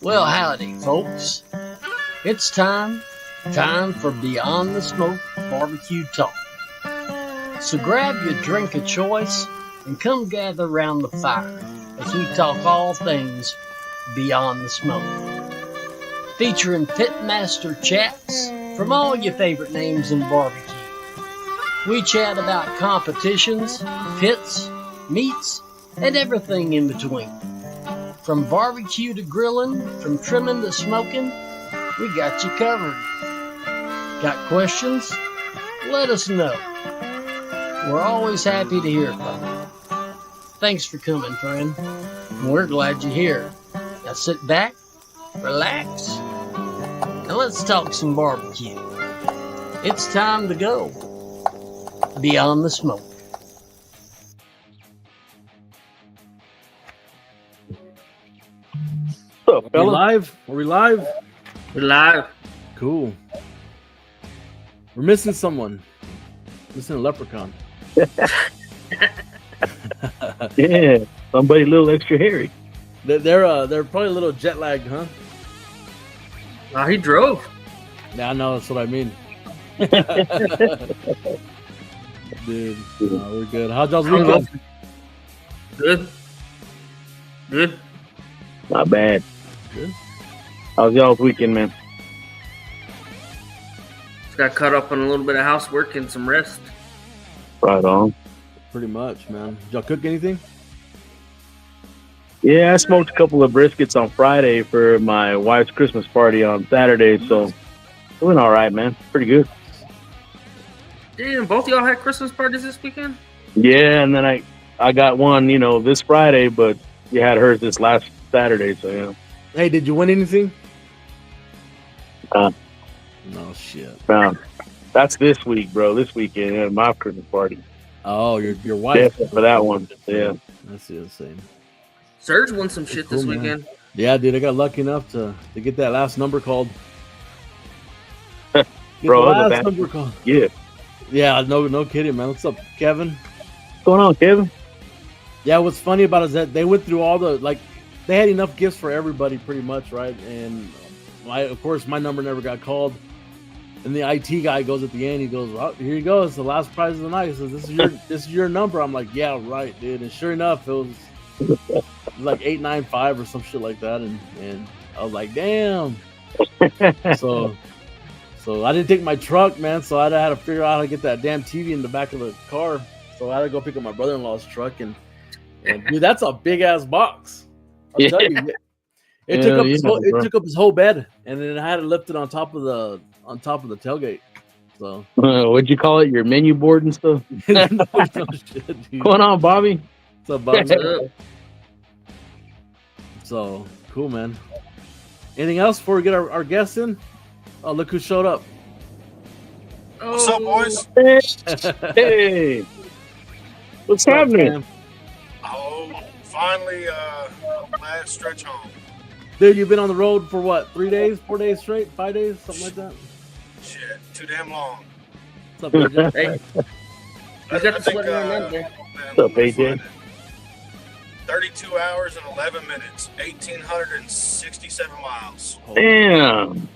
Well, howdy, folks. It's time for Beyond the Smoke Barbecue Talk. So grab your drink of choice and come gather around the fire as we talk all things Beyond the Smoke. Featuring pitmaster chats from all your favorite names in barbecue. We chat about competitions, pits, meats, and everything in between. From barbecue to grilling, from trimming to smoking, we got you covered. Got questions? Let us know. We're always happy to hear from you. Thanks for coming, friend. We're glad you're here. Now sit back, relax, and let's talk some barbecue. It's time to go Beyond the Smoke. What's up, fella? Are we live? We're live. Cool. We're missing someone. Missing a leprechaun. Yeah, somebody a little extra hairy. They're probably a little jet lagged, huh? He drove. Yeah, I know, that's what I mean. Dude, no, we're good. How's y'all's weekend? Good. Good. Not bad. Good. How's y'all's weekend, man? Just got caught up on a little bit of housework and some rest. Right on. Pretty much, man. Did y'all cook anything? Yeah, I smoked a couple of briskets on Friday for my wife's Christmas party on Saturday, so doing all right, man. Pretty good. Damn, both of y'all had Christmas parties this weekend? Yeah, and then I got one, this Friday, but you had hers this last Saturday, so yeah. Hey, did you win anything? No shit. That's this week, bro. This weekend, yeah, my Christmas party. Oh, your wife. Yeah, for that one. Yeah. That's the same. Serge won some shit this weekend. Yeah, dude, I got lucky enough to get that last number called. Bro, last number called. Yeah. Yeah, no kidding, man. What's up, Kevin? What's going on, Kevin? Yeah, what's funny about it is that they went through all the, they had enough gifts for everybody pretty much, right? And of course, my number never got called. And the IT guy goes at the end, he goes, "Oh, here you go. It's the last prize of the night." He says, this is your number. I'm like, yeah, right, dude. And sure enough, it was like 895 or some shit like that. And I was like, damn. So I didn't take my truck, man. So I had to figure out how to get that damn TV in the back of the car. So I had to go pick up my brother-in-law's truck. And dude, that's a big ass box. I'll tell you. It took up his whole bed, and then I had to lift it on top of the tailgate. So what'd you call it? Your menu board and stuff? no shit, dude. What's going on, Bobby? What's up, Bobby? So cool, man. Anything else before we get our guests in? Oh, look who showed up. What's up, boys? Hey, what's happening? Oh, finally, last stretch home. Dude, you've been on the road for what? 3 days, 4 days straight, 5 days, something like that. Shit, too damn long. What's up, AJ? Hey, you got the sweater on that there. What's up, AJ? 32 hours and 11 minutes, 1,867 miles. Damn.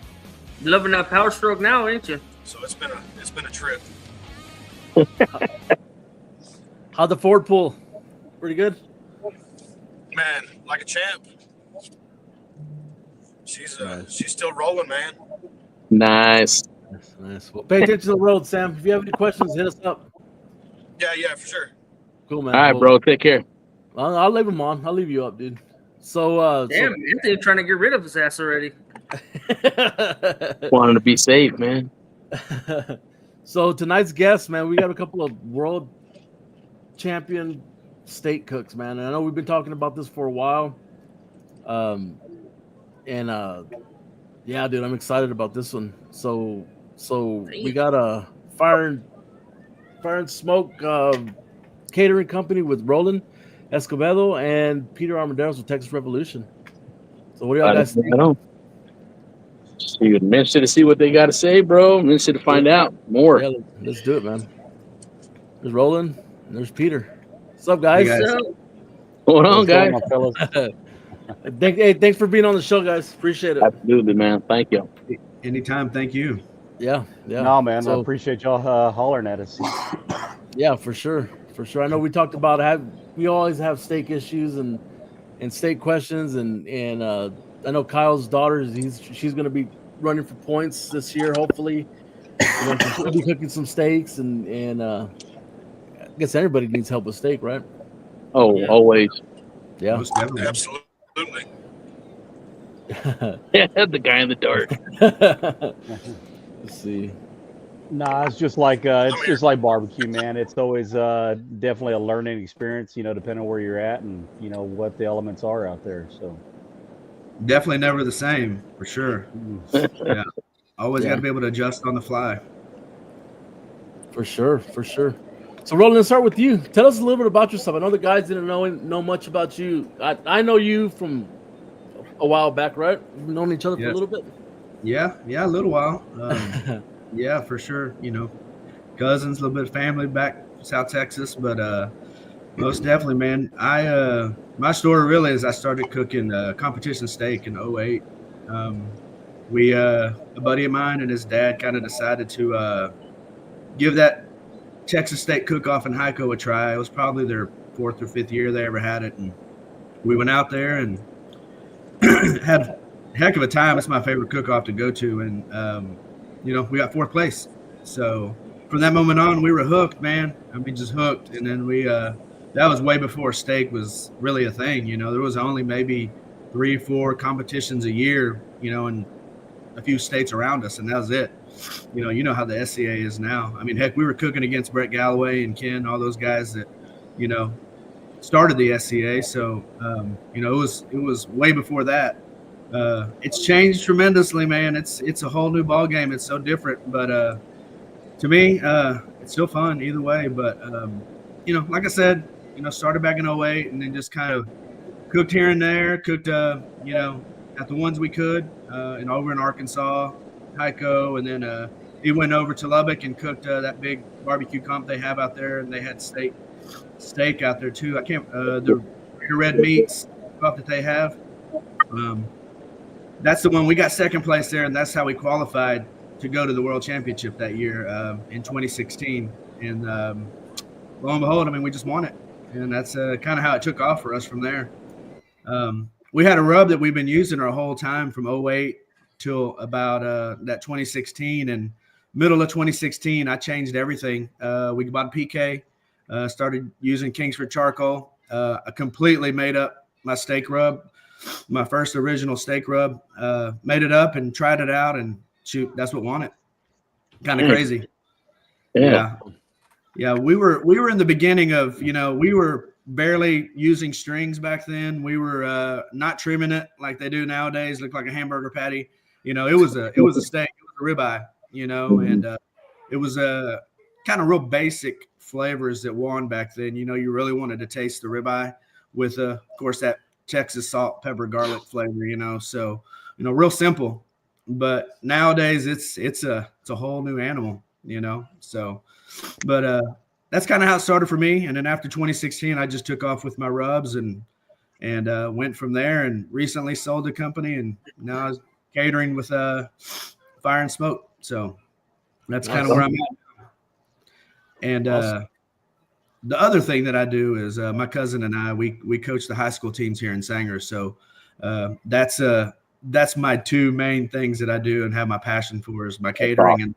You're loving that power stroke now, ain't you? So it's been a trip. How'd the Ford pull? Pretty good. Man, like a champ. She's still rolling, man. Nice. That's nice. Well, pay attention to the road, Sam. If you have any questions, hit us up. Yeah, for sure. Cool, man. All right, bro. Take care. I'll leave him on. I'll leave you up, dude. So, Damn, Anthony trying to get rid of his ass already. Wanted to be safe, man. So tonight's guest, man, we got a couple of world champion steak cooks, man. And I know we've been talking about this for a while. Yeah, dude, I'm excited about this one. So we got a fire and smoke catering company with Roland Escobedo and Peter Armendaris with Texas Revolution. So what do y'all guys think? I know. So you're interested to see what they got to say, bro. I'm interested to find out more. Yeah, let's do it, man. There's Roland and there's Peter. What's up, guys? Hey, guys. Hold on, guys. Thanks for being on the show, guys. Appreciate it. Absolutely, man. Thank you. Anytime. Thank you. Yeah. No, man. So- I appreciate y'all hollering at us. Yeah, for sure. I know we talked about we always have steak issues and steak questions, and I know Kyle's daughter she's going to be running for points this year. Hopefully, she'll be cooking some steaks, and I guess everybody needs help with steak, right? Oh, Yeah. always. Yeah. Most definitely. Absolutely. The guy in the dark. Let's see. Nah, it's just like barbecue, man. It's always definitely a learning experience, depending on where you're at and what the elements are out there. So Definitely never the same, for sure. Yeah. Always got to be able to adjust on the fly. For sure. So, Roland, let's start with you. Tell us a little bit about yourself. I know the guys didn't know much about you. I know you from a while back, right? We've known each other for a little bit. Yeah, a little while. Yeah, for sure. Cousins, a little bit of family back South Texas, but most definitely, man. My story really is I started cooking competition steak in 2008. A buddy of mine and his dad kind of decided to give that Texas steak cook-off in Hyco a try. It was probably their 4th or 5th year they ever had it, and we went out there and had a heck of a time. It's my favorite cook-off to go to, and we got 4th place. So from that moment on, we were hooked, man. I mean, just hooked. And then that was way before steak was really a thing. There was only maybe 3 or 4 competitions a year, in a few states around us, and that was it. You know how the SCA is now. I mean, heck, we were cooking against Brett Galloway and Ken, all those guys that, started the SCA. So, it was way before that. It's changed tremendously, man. It's a whole new ball game. It's so different, but to me, it's still fun either way. But like I said, started back in 2008 and then just kind of cooked here and there. Cooked, at the ones we could, and over in Arkansas, Hyco, and then he went over to Lubbock and cooked that big barbecue comp they have out there, and they had steak out there too. I can't the red meats stuff that they have. That's the one we got 2nd place there, and that's how we qualified to go to the World Championship that year in 2016. And lo and behold, I mean, we just won it, and that's kind of how it took off for us from there. We had a rub that we've been using our whole time from 2008 till about that 2016, and middle of 2016, I changed everything. We bought a PK, started using Kingsford charcoal. I completely made up my steak rub. My first original steak rub, made it up and tried it out, and shoot, that's what won it. Kind of crazy. Yeah. We were in the beginning of, we were barely using strings back then. We were not trimming it like they do nowadays. Looked like a hamburger patty. It was a steak. It was a ribeye. And it was a kind of real basic flavors that won back then. You really wanted to taste the ribeye with, of course, that Texas salt, pepper, garlic flavor, so, real simple, but nowadays it's a whole new animal, so, but that's kind of how it started for me. And then after 2016, I just took off with my rubs and went from there, and recently sold the company, and now I was catering with Fire and Smoke. So that's kind of where I'm at. And Awesome. the other thing that I do is my cousin and I we coach the high school teams here in Sanger. So that's my two main things that I do and have my passion for is my catering, and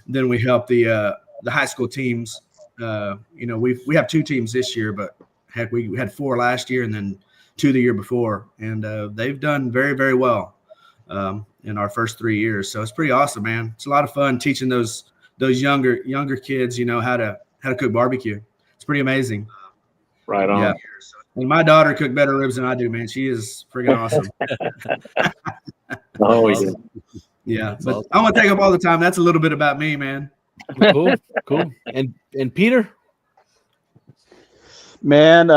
then we help the high school teams. We have 2 teams this year, but heck, we had 4 last year and then 2 the year before, and they've done very, very well in our first 3 years. So it's pretty awesome, man. It's a lot of fun teaching those younger kids, how to cook barbecue. It's pretty amazing. Right on. Yeah. And my daughter cooked better ribs than I do, man. She is freaking awesome. Oh, Awesome. Yeah. That's But awesome. I'm gonna take up all the time. That's a little bit about me, man. Cool. And Peter? Man,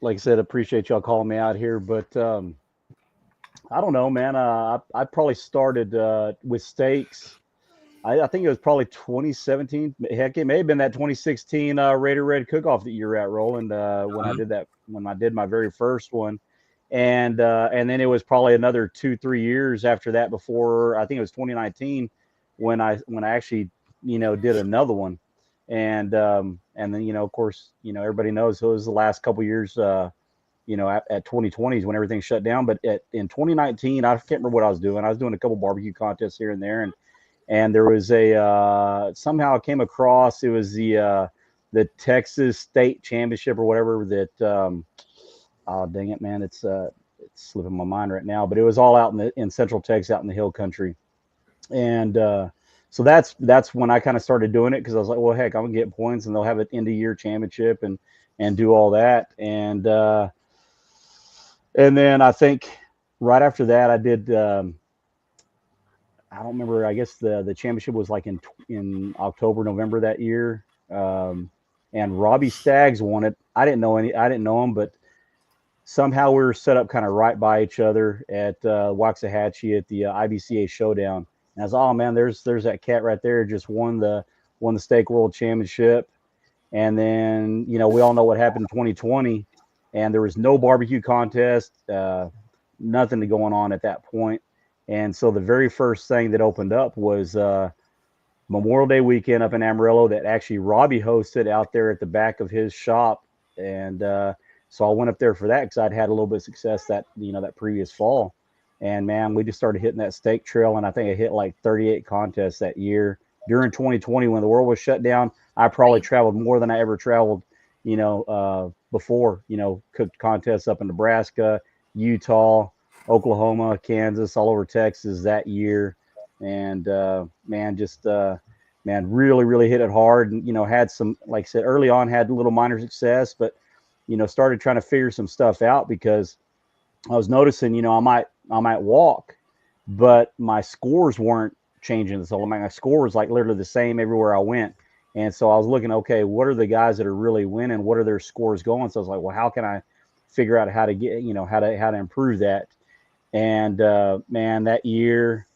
like I said, appreciate y'all calling me out here, but I don't know, man. I probably started with steaks. I think it was probably 2017. Heck, it may have been that 2016 Raider Red Cook-Off that you were at, Roland, when I did my very first one. And then it was probably another 2-3 years after that before, I think it was 2019 when I actually, did another one. And then, of course, everybody knows it was the last couple of years, at 2020s when everything shut down. But in 2019, I can't remember what I was doing. I was doing a couple barbecue contests here and there, and there was somehow I came across, it was the Texas State Championship or whatever that. Oh, dang it, man! It's slipping my mind right now. But it was all out in Central Texas, out in the hill country, and so that's when I kind of started doing it, because I was like, well, heck, I'm gonna get points, and they'll have an end of year championship and do all that, and then I think right after that I did. I don't remember. I guess the championship was like in October, November that year, and Robbie Staggs won it. I didn't know him, but somehow we were set up kind of right by each other at Waxahachie at the IBCA Showdown. And I was, oh man, there's that cat right there, just won the SCA World Championship. And then we all know what happened in 2020, and there was no barbecue contest, nothing going on at that point. And so the very first thing that opened up was Memorial Day weekend up in Amarillo that actually Robbie hosted out there at the back of his shop. And so I went up there for that because I'd had a little bit of success that previous fall. And man, we just started hitting that steak trail. And I think I hit like 38 contests that year. During 2020, when the world was shut down, I probably traveled more than I ever traveled, before, cooked contests up in Nebraska, Utah, Oklahoma, Kansas, all over Texas that year. And really, really hit it hard, and had some, like I said, early on had a little minor success, but started trying to figure some stuff out, because I was noticing, I might walk, but my scores weren't changing. So my score was like literally the same everywhere I went. And so I was looking, okay, what are the guys that are really winning? What are their scores going? So I was like, well, how can I figure out how to get, how to improve that? And man, that year,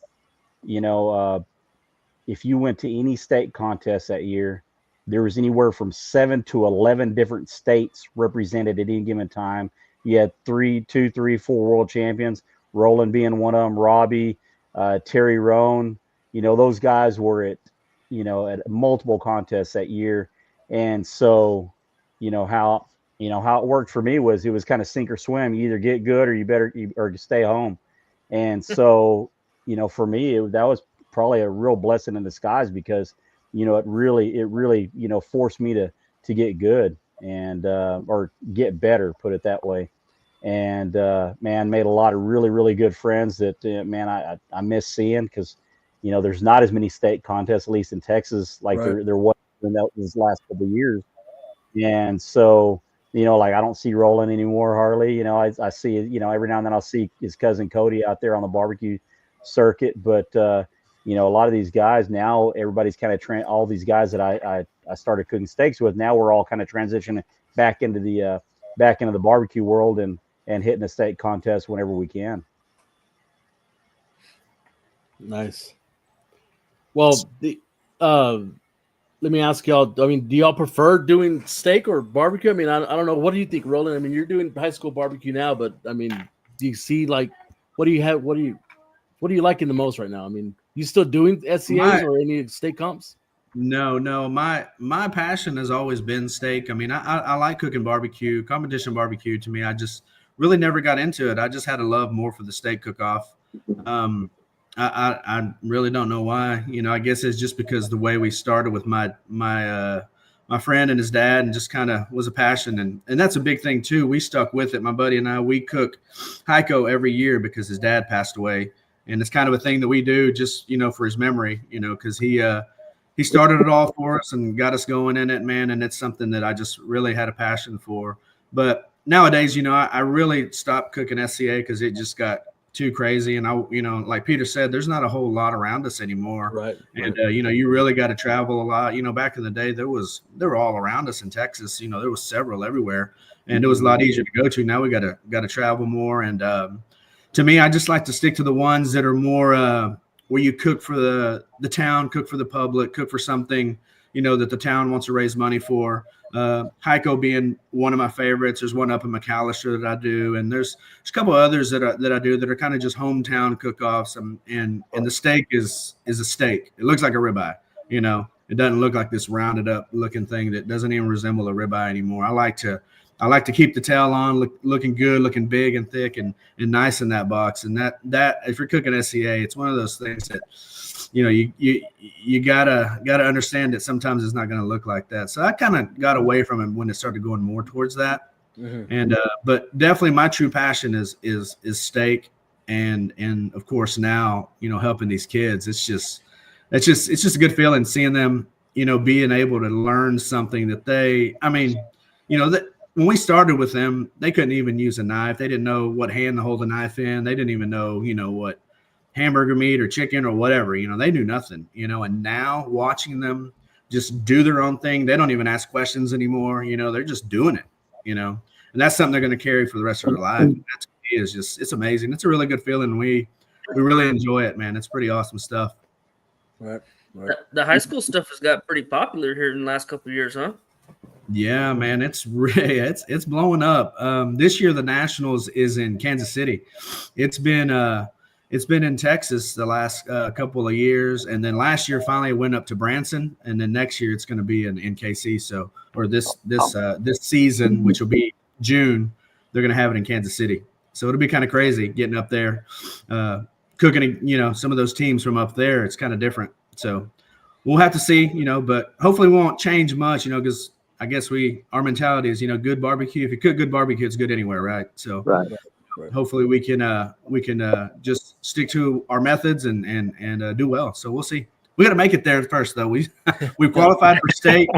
if you went to any state contest that year, there was anywhere from 7 to 11 different states represented at any given time. You had 2, 3, 4 world champions, Roland being one of them, Robbie, Terry Rohn. Those guys were at multiple contests that year. And so, how it worked for me was, it was kind of sink or swim. You either get good or stay home. And so, for me, that was probably a real blessing in disguise, because, it really, forced me to get good and, or get better, put it that way. And, man, made a lot of really, really good friends that, man, I miss seeing, because, there's not as many state contests, at least in Texas, like Right. there was in these last couple of years. And so, like I don't see Roland anymore hardly. I see, every now and then I'll see his cousin Cody out there on the barbecue circuit. But, a lot of these guys now, everybody's kind of all these guys that I started cooking steaks with, now we're all kind of transitioning back into the barbecue world and hitting a steak contest whenever we can. Nice. Well, let me ask y'all. I mean, do y'all prefer doing steak or barbecue? I mean, I don't know. What do you think, Roland? I mean, you're doing high school barbecue now, but I mean, do you see like what do you have? What are you liking the most right now? I mean, you still doing SCAs or any steak comps? No. My passion has always been steak. I mean, I like cooking barbecue, competition barbecue. To me, I just really never got into it. I just had a love more for the steak cook-off. I really don't know why. I guess it's just because the way we started with my friend and his dad, and just kind of was a passion, and that's a big thing too. We stuck with it. My buddy and I, we cook Heiko every year because his dad passed away, and it's kind of a thing that we do just for his memory. Because he started it all for us and got us going in it, man. And it's something that I just really had a passion for. But nowadays, I really stopped cooking SCA because it just got too crazy. And like Peter said, there's not a whole lot around us anymore. Right. And, you really got to travel a lot. Back in the day, they were all around us in Texas. There was several everywhere, and it was a lot easier to go to. Now we got to travel more. And to me, I just like to stick to the ones that are more where you cook for the town, cook for the public, cook for something, that the town wants to raise money for. Heiko being one of my favorites. There's one up in McAllister that I do, and there's a couple of others that I do that are kind of just hometown cook-offs. And the steak is a steak. It looks like a ribeye. It doesn't look like this rounded up looking thing that doesn't even resemble a ribeye anymore. I like to keep the tail on, looking good, looking big and thick and nice in that box. And that if you're cooking SCA, it's one of those things that you gotta understand that sometimes it's not going to look like that. So I kind of got away from it when it started going more towards that. Mm-hmm. And but definitely my true passion is steak, and of course now helping these kids. It's just a good feeling seeing them being able to learn something that that when we started with them, they couldn't even use a knife. They didn't know what hand to hold the knife in. They didn't even know what hamburger meat or chicken or whatever, they knew nothing, and now watching them just do their own thing, they don't even ask questions anymore. They're just doing it, and that's something they're going to carry for the rest of their life. And that to me is it's amazing. It's a really good feeling. We really enjoy it, man. It's pretty awesome stuff. Right. The high school stuff has got pretty popular here in the last couple of years, huh? Yeah, man, it's blowing up. This year the Nationals is in Kansas City. It's been in Texas the last couple of years, and then last year finally it went up to Branson, and then next year it's going to be in KC. So, or this season, which will be June, they're going to have it in Kansas City. So it'll be kind of crazy getting up there, cooking. Some of those teams from up there. It's kind of different. So we'll have to see. But hopefully it won't change much. Because I guess our mentality is good barbecue. If you cook good barbecue, it's good anywhere, right? So. Right. Hopefully we can just stick to our methods and do well. So we'll see. We got to make it there first, though. We qualified for state.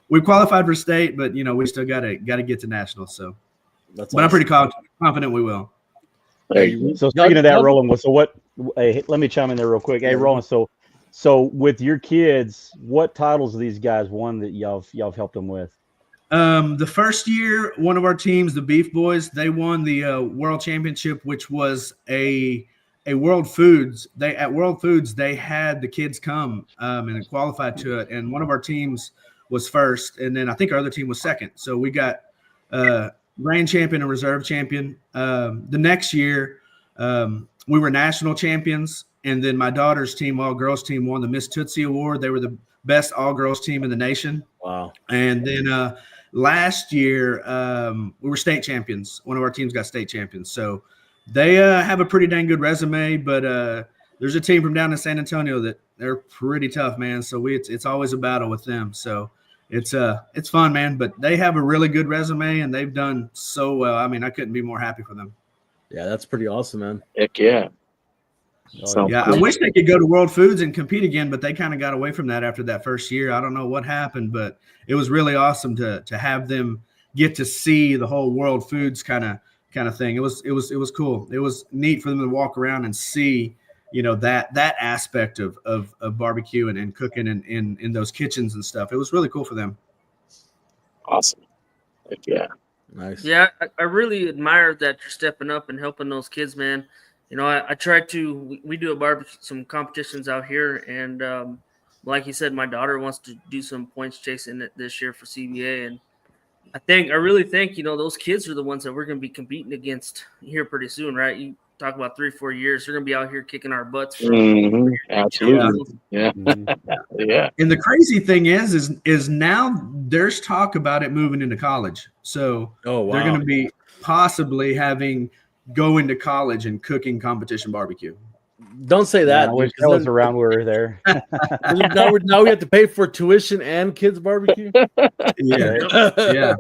We qualified for state, but we still got to get to nationals. So, I'm pretty confident we will. So speaking of that, Roland, so what? Hey, let me chime in there real quick. Hey, Roland. So with your kids, what titles have these guys won that y'all helped them with? The first year, one of our teams, the Beef Boys, they won the World Championship, which was a World Foods. At World Foods, they had the kids come and qualified to it. And one of our teams was first, and then I think our other team was second. So we got grand champion and reserve champion. The next year, we were national champions, and then my daughter's team, all girls team, won the Miss Tootsie Award. They were the best all girls team in the nation. Wow! And then last year, we were state champions. One of our teams got state champions. So they have a pretty dang good resume, but there's a team from down in San Antonio that they're pretty tough, man. So it's always a battle with them. So it's fun, man. But they have a really good resume, and they've done so well. I mean, I couldn't be more happy for them. Yeah, that's pretty awesome, man. Heck yeah. Yeah, I wish they could go to World Foods and compete again, but they kind of got away from that after that first year. I don't know what happened, but it was really awesome to have them get to see the whole World Foods kind of thing. It was cool. It was neat for them to walk around and see, that aspect of barbecue and cooking in those kitchens and stuff. It was really cool for them. Awesome. Heck yeah. Nice. Yeah, I really admire that you're stepping up and helping those kids, man. I try to. We do some competitions out here, and like you said, my daughter wants to do some points chasing this year for CBA, and I really think those kids are the ones that we're going to be competing against here pretty soon, right? You talk about 3-4 years, they're gonna be out here kicking our butts. Absolutely. Yeah. Yeah. And the crazy thing is now there's talk about it moving into college. So they're going to be possibly going to college and cooking competition barbecue. Don't say that. Man, I wish that was around where we were there. now we have to pay for tuition and kids barbecue. Yeah.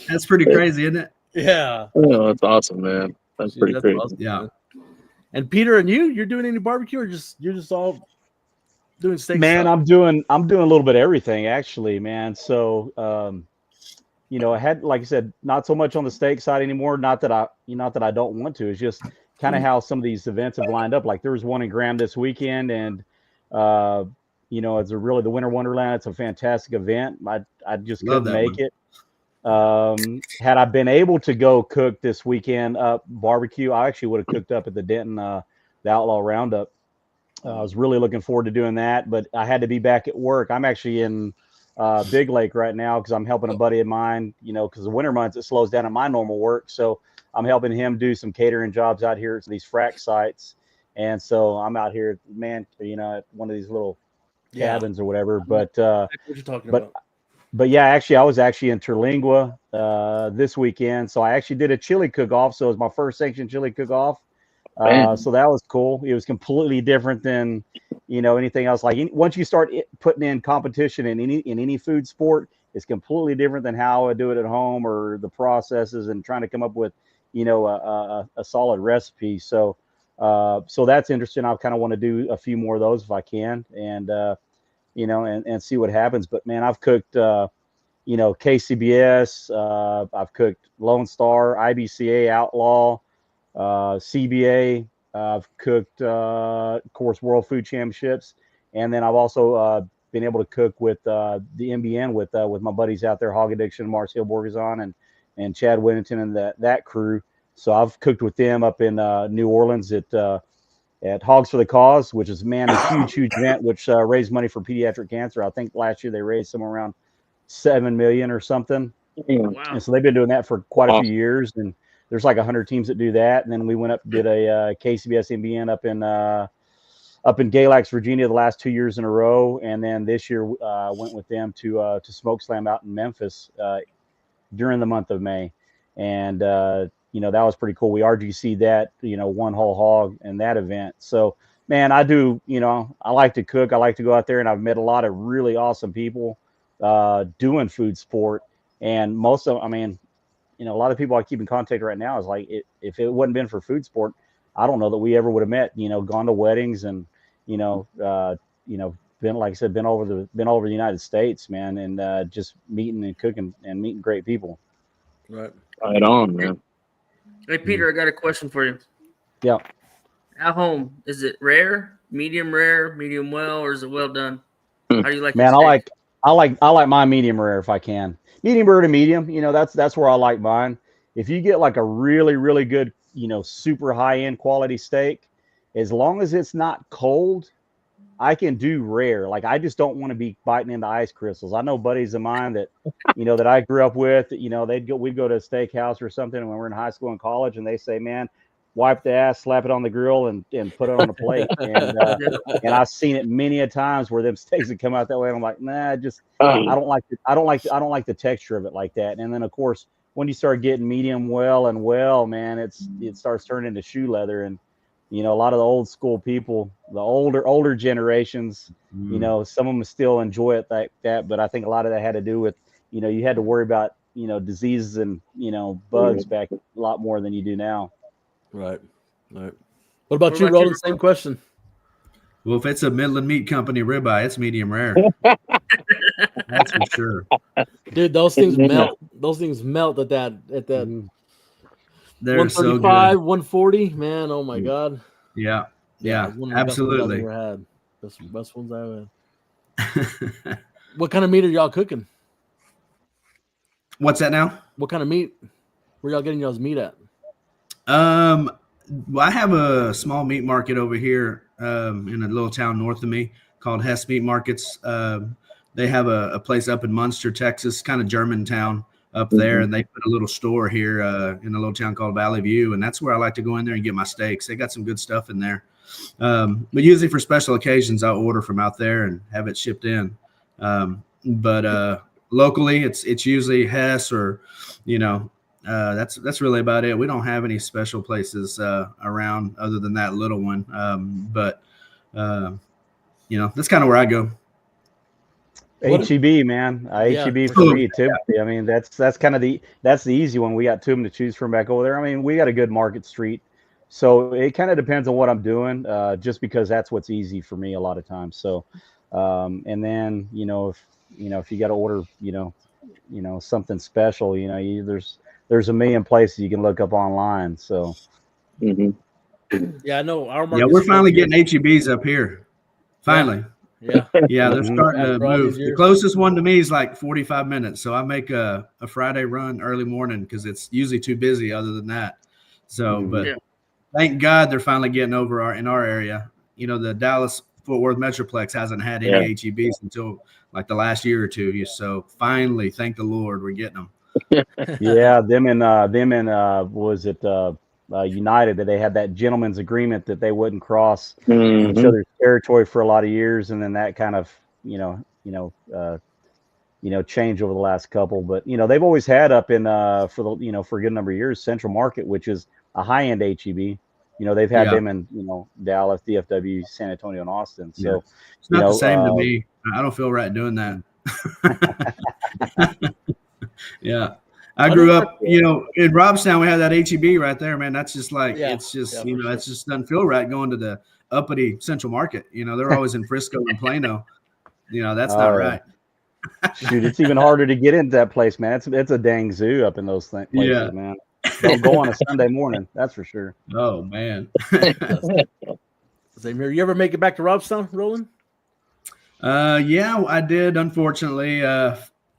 That's pretty crazy, isn't it? Yeah. Oh, that's awesome, man. That's pretty crazy. Awesome, yeah. Man. And Peter, and you're doing any barbecue, or you're just all doing steak? Man, stuff? I'm doing a little bit of everything, actually, man. So, I had, like I said, not so much on the steak side anymore. Not that I don't want to. It's just kind of how some of these events have lined up. Like there was one in Graham this weekend, and it's the Winter Wonderland. It's a fantastic event. I just couldn't make it. Had I been able to go cook this weekend up barbecue, I actually would have cooked up at the Denton, the Outlaw Roundup. I was really looking forward to doing that, but I had to be back at work. I'm actually in Big Lake right now because I'm helping a buddy of mine, because the winter months, it slows down at my normal work. So I'm helping him do some catering jobs out here at these frac sites. And so I'm out here, man, at one of these little cabins or whatever. But, what you're talking about. But yeah, actually, I was actually in Terlingua this weekend. So I actually did a chili cook-off. So it was my first sanctioned chili cook-off. So that was cool. It was completely different than, anything else. Like once you start putting in competition in any food sport, it's completely different than how I do it at home or the processes and trying to come up with, a solid recipe. So that's interesting. I kind of want to do a few more of those if I can. And, and see what happens. But man, I've cooked, KCBS, I've cooked Lone Star, IBCA, Outlaw, CBA. I've cooked, of course, World Food Championships, and then I've also been able to cook with the MBN with my buddies out there, Hog Addiction, Marcel Borgazon, and Chad Whittington and that crew. So I've cooked with them up in New Orleans at Hogs for the Cause, which is a huge event which raised money for pediatric cancer. I think last year they raised somewhere around $7 million or something. Wow. And so they've been doing that for quite a few years, and there's like 100 teams that do that. And then we went up and did a KCBS MBN up in Galax, Virginia, the last 2 years in a row. And then this year went with them to Smoke Slam out in Memphis during the month of May. And that was pretty cool. We RGC'd that, one whole hog in that event. So, man, I do, I like to cook. I like to go out there, and I've met a lot of really awesome people doing food sport. And most of, a lot of people I keep in contact right now is like, if it wouldn't been for food sport, I don't know that we ever would have met, gone to weddings and, been, like I said, been over the United States, man, and just meeting and cooking and meeting great people. Right. Right on, man. Hey, Peter, I got a question for you. Yeah. At home, is it rare, medium well, or is it well done? How do you like? Man, I like my medium rare if I can. Medium rare to medium, that's where I like mine. If you get like a really, really good, super high end quality steak, as long as it's not cold, I can do rare. Like I just don't want to be biting into ice crystals. I know buddies of mine that, that I grew up with, we'd go to a steakhouse or something when we were in high school and college, and they say, man, wipe the ass, slap it on the grill, and put it on a plate. And I've seen it many a times where them steaks would come out that way. And I'm like, nah, I don't like the texture of it like that. And then of course, when you start getting medium well, man, it starts turning into shoe leather. And a lot of the old school people, the older generations, some of them still enjoy it like that. But I think a lot of that had to do with, you had to worry about, diseases and, bugs back a lot more than you do now. Right. What about you, Roland? Same question. Well, if it's a Midland Meat Company ribeye, it's medium rare. That's for sure. Dude, those things melt. Those things melt at that. They're 135, so good. 140, man. Oh my God. Yeah, one of the absolutely. Best ones I've ever had. Best ones I've had. What kind of meat are y'all cooking? What's that now? What kind of meat? Where y'all getting y'all's meat at? Well, I have a small meat market over here in a little town north of me called Hess Meat Markets. They have a place up in Munster, Texas, kind of German town. up there, and they put a little store here in a little town called Valley View, and that's where I like to go in there and get my steaks. They got some good stuff in there. But usually for special occasions, I'll order from out there and have it shipped in. But locally, it's usually Hess or, that's really about it. We don't have any special places around other than that little one. But that's kind of where I go. HEB, man. HEB for me too. I mean, that's kind of the easy one. We got two of them to choose from back over there. I mean, we got a good market street, so it kind of depends on what I'm doing. Just because that's what's easy for me a lot of times. So, and then if you got to order, something special, there's a million places you can look up online. So, yeah, I know our market. Yeah, we're finally getting HEBs up here. Finally. Yeah. Yeah, they're starting to move. The closest one to me is like 45 minutes. So I make a Friday run early morning because it's usually too busy other than that. So, but thank God they're finally getting over in our area. The Dallas-Fort Worth Metroplex hasn't had any HEBs until like the last year or two. So finally, thank the Lord, we're getting them. Yeah, them in was it United, that they had that gentleman's agreement that they wouldn't cross each other's territory for a lot of years, and then that kind of change over the last couple. But they've always had up in for a good number of years Central Market, which is a high end HEB. They've had them in Dallas, DFW, San Antonio, and Austin. So it's not the same to me. I don't feel right doing that. Yeah. I grew up, in Robstown. We had that HEB right there, man. That's just like, it's just, it just doesn't feel right going to the uppity Central Market. They're always in Frisco and Plano. That's not right. Shoot, it's even harder to get into that place, man. It's a dang zoo up in those places, man. Don't go on a Sunday morning, that's for sure. Oh, man. Same here. You ever make it back to Robstown, Roland? Yeah, I did, unfortunately.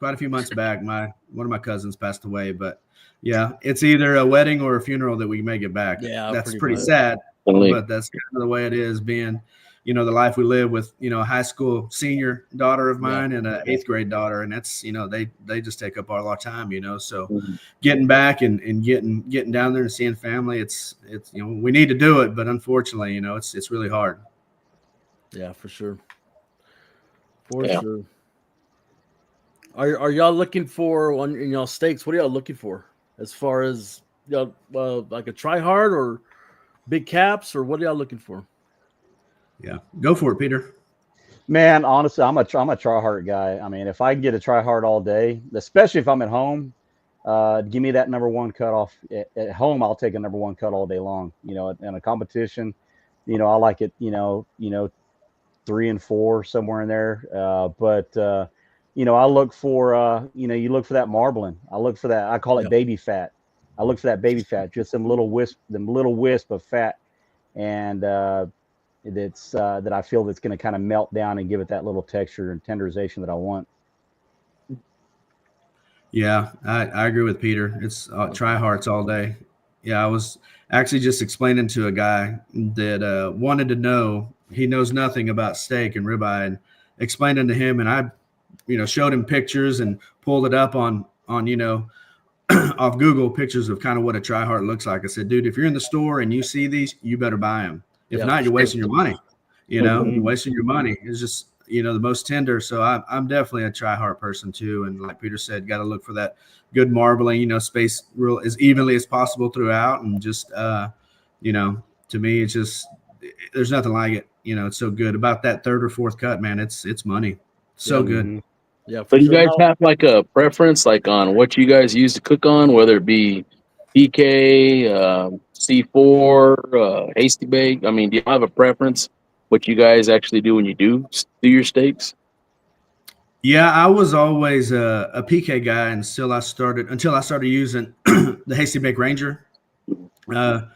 Quite a few months back, one of my cousins passed away, but yeah, it's either a wedding or a funeral that we make it back. Yeah, that's pretty sad, but that's kind of the way it is, being, the life we live with, a high school senior daughter of mine and an 8th grade daughter. And that's, they just take up all our time, so getting back and getting down there and seeing family, it's, we need to do it, but unfortunately, it's really hard. Yeah, for sure. For sure. Are y'all looking for steaks? What are y'all looking for as far as like a try hard or big caps, or what are y'all looking for? Yeah, go for it, Peter. Man, honestly, I'm a try hard guy. I mean, if I can get a try hard all day, especially if I'm at home, give me that number one cut off. At home, I'll take a number one cut all day long. In a competition, I like it. 3 and 4 somewhere in there. But I look for, you look for that marbling. I look for that. I call it baby fat. I look for that baby fat, just them little wisp of fat. And that's that I feel that's going to kind of melt down and give it that little texture and tenderization that I want. Yeah, I agree with Peter. It's try hards all day. Yeah, I was actually just explaining to a guy that wanted to know, he knows nothing about steak and ribeye, and explaining to him, and I showed him pictures and pulled it up on off Google, pictures of kind of what a try hard looks like. I said, dude, if you're in the store and you see these, you better buy them. If not, you're wasting your money. You're wasting your money. It's just, the most tender. So I'm definitely a try hard person too. And like Peter said, got to look for that good marbling, space real as evenly as possible throughout. And just, to me, it's just, there's nothing like it. It's so good. About that 3rd or 4th cut, man, it's money. So good. Yeah. So you guys have like a preference, like on what you guys use to cook on, whether it be PK, C4, hasty bake? I mean, do you have a preference what you guys actually do when you do your steaks? Yeah, I was always a PK guy until I started using the Hasty Bake Ranger. The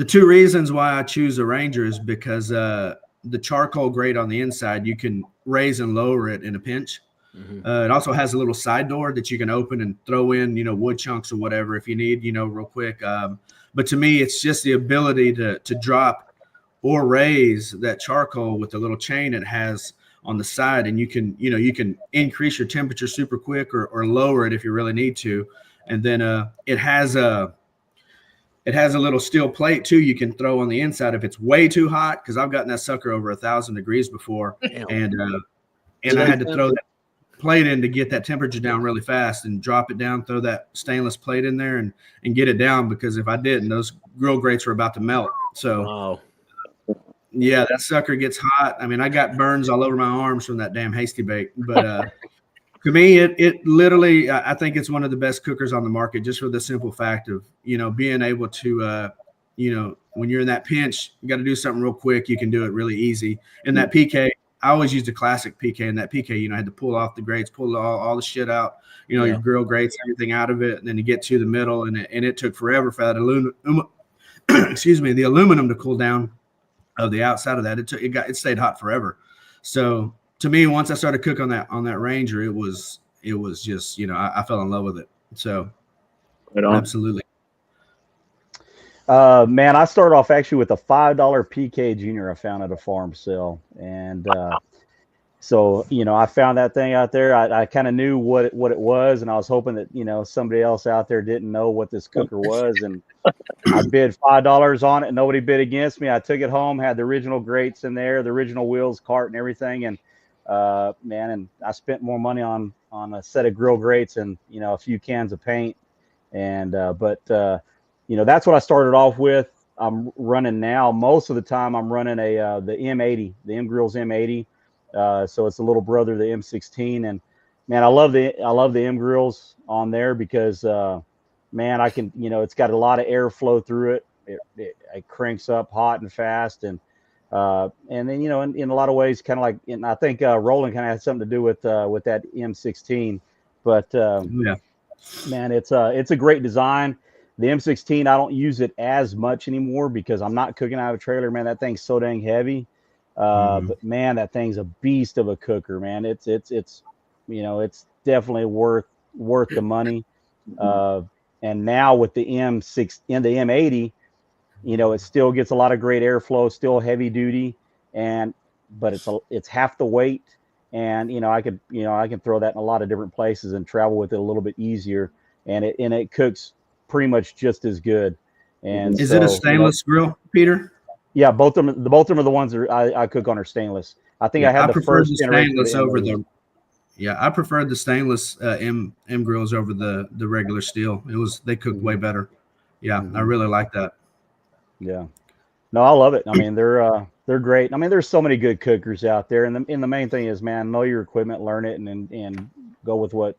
2 reasons why I choose a Ranger is because the charcoal grate on the inside, you can raise and lower it in a pinch. It also has a little side door that you can open and throw in, wood chunks or whatever if you need, real quick. But to me, it's just the ability to drop or raise that charcoal with the little chain it has on the side, and you can increase your temperature super quick or lower it if you really need to. And then it has a little steel plate too you can throw on the inside if it's way too hot, because I've gotten that sucker over 1,000 degrees before. And I had to throw that plate in to get that temperature down really fast and drop it down, throw that stainless plate in there and get it down, because if I didn't, those grill grates were about to melt. So Wow. yeah, that sucker gets hot. I mean, I got burns all over my arms from that damn hasty bake. But to me, it literally, I think it's one of the best cookers on the market, just for the simple fact of, being able to, when you're in that pinch, you got to do something real quick. You can do it really easy. And that PK, I always used a classic PK. And that PK, I had to pull off the grates, pull all the shit out, your grill grates, everything out of it. And then you get to the middle, and it took forever for that the aluminum to cool down of the outside of that. It stayed hot forever. So to me, once I started cooking on that Ranger, it was just, I fell in love with it. So absolutely. Man, I started off actually with a $5 PK Junior I found at a farm sale. And so, I found that thing out there. I kind of knew what it was, and I was hoping that, somebody else out there didn't know what this cooker was. And I bid $5 on it. Nobody bid against me. I took it home, had the original grates in there, the original wheels, cart, and everything. And and I spent more money on a set of grill grates and, a few cans of paint. And that's what I started off with. I'm running now. Most of the time I'm running the M80, the M Grills M80. So it's a little brother of the M16. And man, I love the M Grills on there because I can, it's got a lot of airflow through it. It cranks up hot and fast. And then, in a lot of ways, kind of like, and I think Roland kind of had something to do with that M16, but man, it's a great design. The M16, I don't use it as much anymore because I'm not cooking out of a trailer, man. That thing's so dang heavy. But man, that thing's a beast of a cooker, man. It's definitely worth the money. And now with the M6 and the M80, it still gets a lot of great airflow, still heavy duty, but it's half the weight. And, I can throw that in a lot of different places and travel with it a little bit easier. And it cooks pretty much just as good. And is it a stainless grill, Peter? Yeah, both of them are the ones that I cook on are stainless. I think I had the first stainless over the. Yeah, I preferred the stainless M grills over the regular steel. They cooked way better. Yeah, I really like that. Yeah, no, I love it. I mean, they're great. I mean, there's so many good cookers out there, and the main thing is, man, know your equipment, learn it, and go with what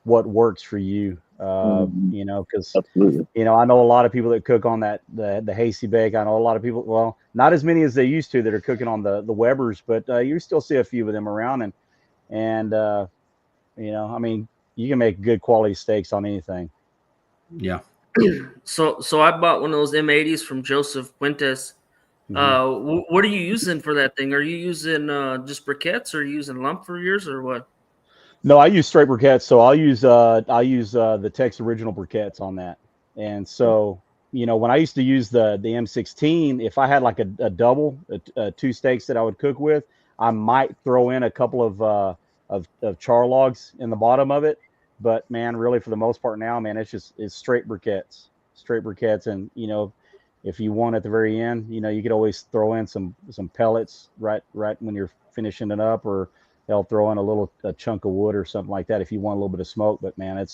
works for you. Because I know a lot of people that cook on the hasty bake. I know a lot of people, well, not as many as they used to, that are cooking on the Webers, but you still see a few of them around, and I mean, you can make good quality steaks on anything. Yeah. So I bought one of those M80s from Joseph Fuentes. What are you using for that thing? Are you using just briquettes, or are you using lump for yours, or what? No, I use straight briquettes. So I'll use the Tex Original briquettes on that. And so, when I used to use the M16, if I had like a double, two steaks that I would cook with, I might throw in a couple of char logs in the bottom of it. But man, really for the most part now, man, it's straight briquettes. And, if you want at the very end, you could always throw in some pellets right when you're finishing it up, or they'll throw in a chunk of wood or something like that if you want a little bit of smoke. But man,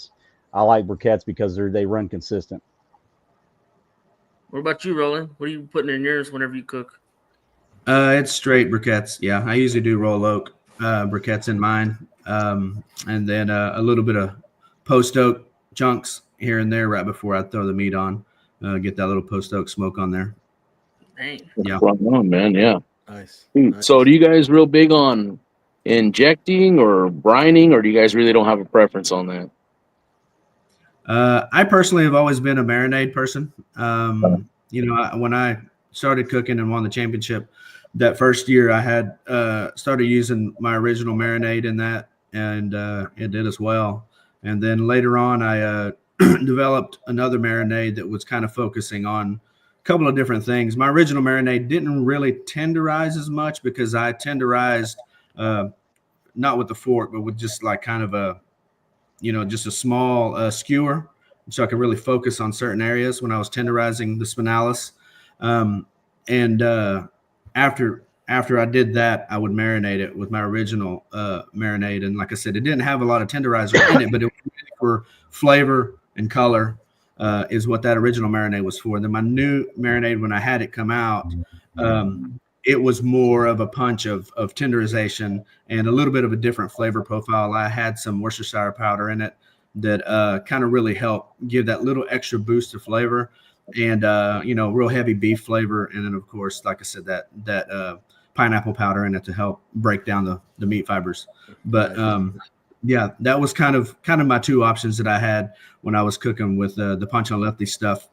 I like briquettes because they run consistent. What about you, Roland? What are you putting in yours whenever you cook? It's straight briquettes. Yeah, I usually do roll oak briquettes in mine, and then a little bit of post oak chunks here and there right before I throw the meat on. Get that little post oak smoke on there. Dang. Yeah. Right on, man. Yeah. Nice. So, do you guys real big on injecting or brining, or do you guys really don't have a preference on that? I personally have always been a marinade person. When I started cooking and won the championship, that first year I had started using my original marinade in that, and it did as well. And then later on, I developed another marinade that was kind of focusing on a couple of different things. My original marinade didn't really tenderize as much because I tenderized not with the fork, but with just like kind of a, just a small skewer, so I could really focus on certain areas when I was tenderizing the spinalis. After I did that, I would marinate it with my original marinade. And like I said, it didn't have a lot of tenderizer in it, but it was really for flavor and color is what that original marinade was for. Then my new marinade, when I had it come out, it was more of a punch of tenderization and a little bit of a different flavor profile. I had some Worcestershire powder in it that kind of really helped give that little extra boost of flavor and, real heavy beef flavor. And then, of course, like I said, that pineapple powder in it to help break down the meat fibers. But yeah, that was kind of my two options that I had when I was cooking with the Punch on Lefty stuff.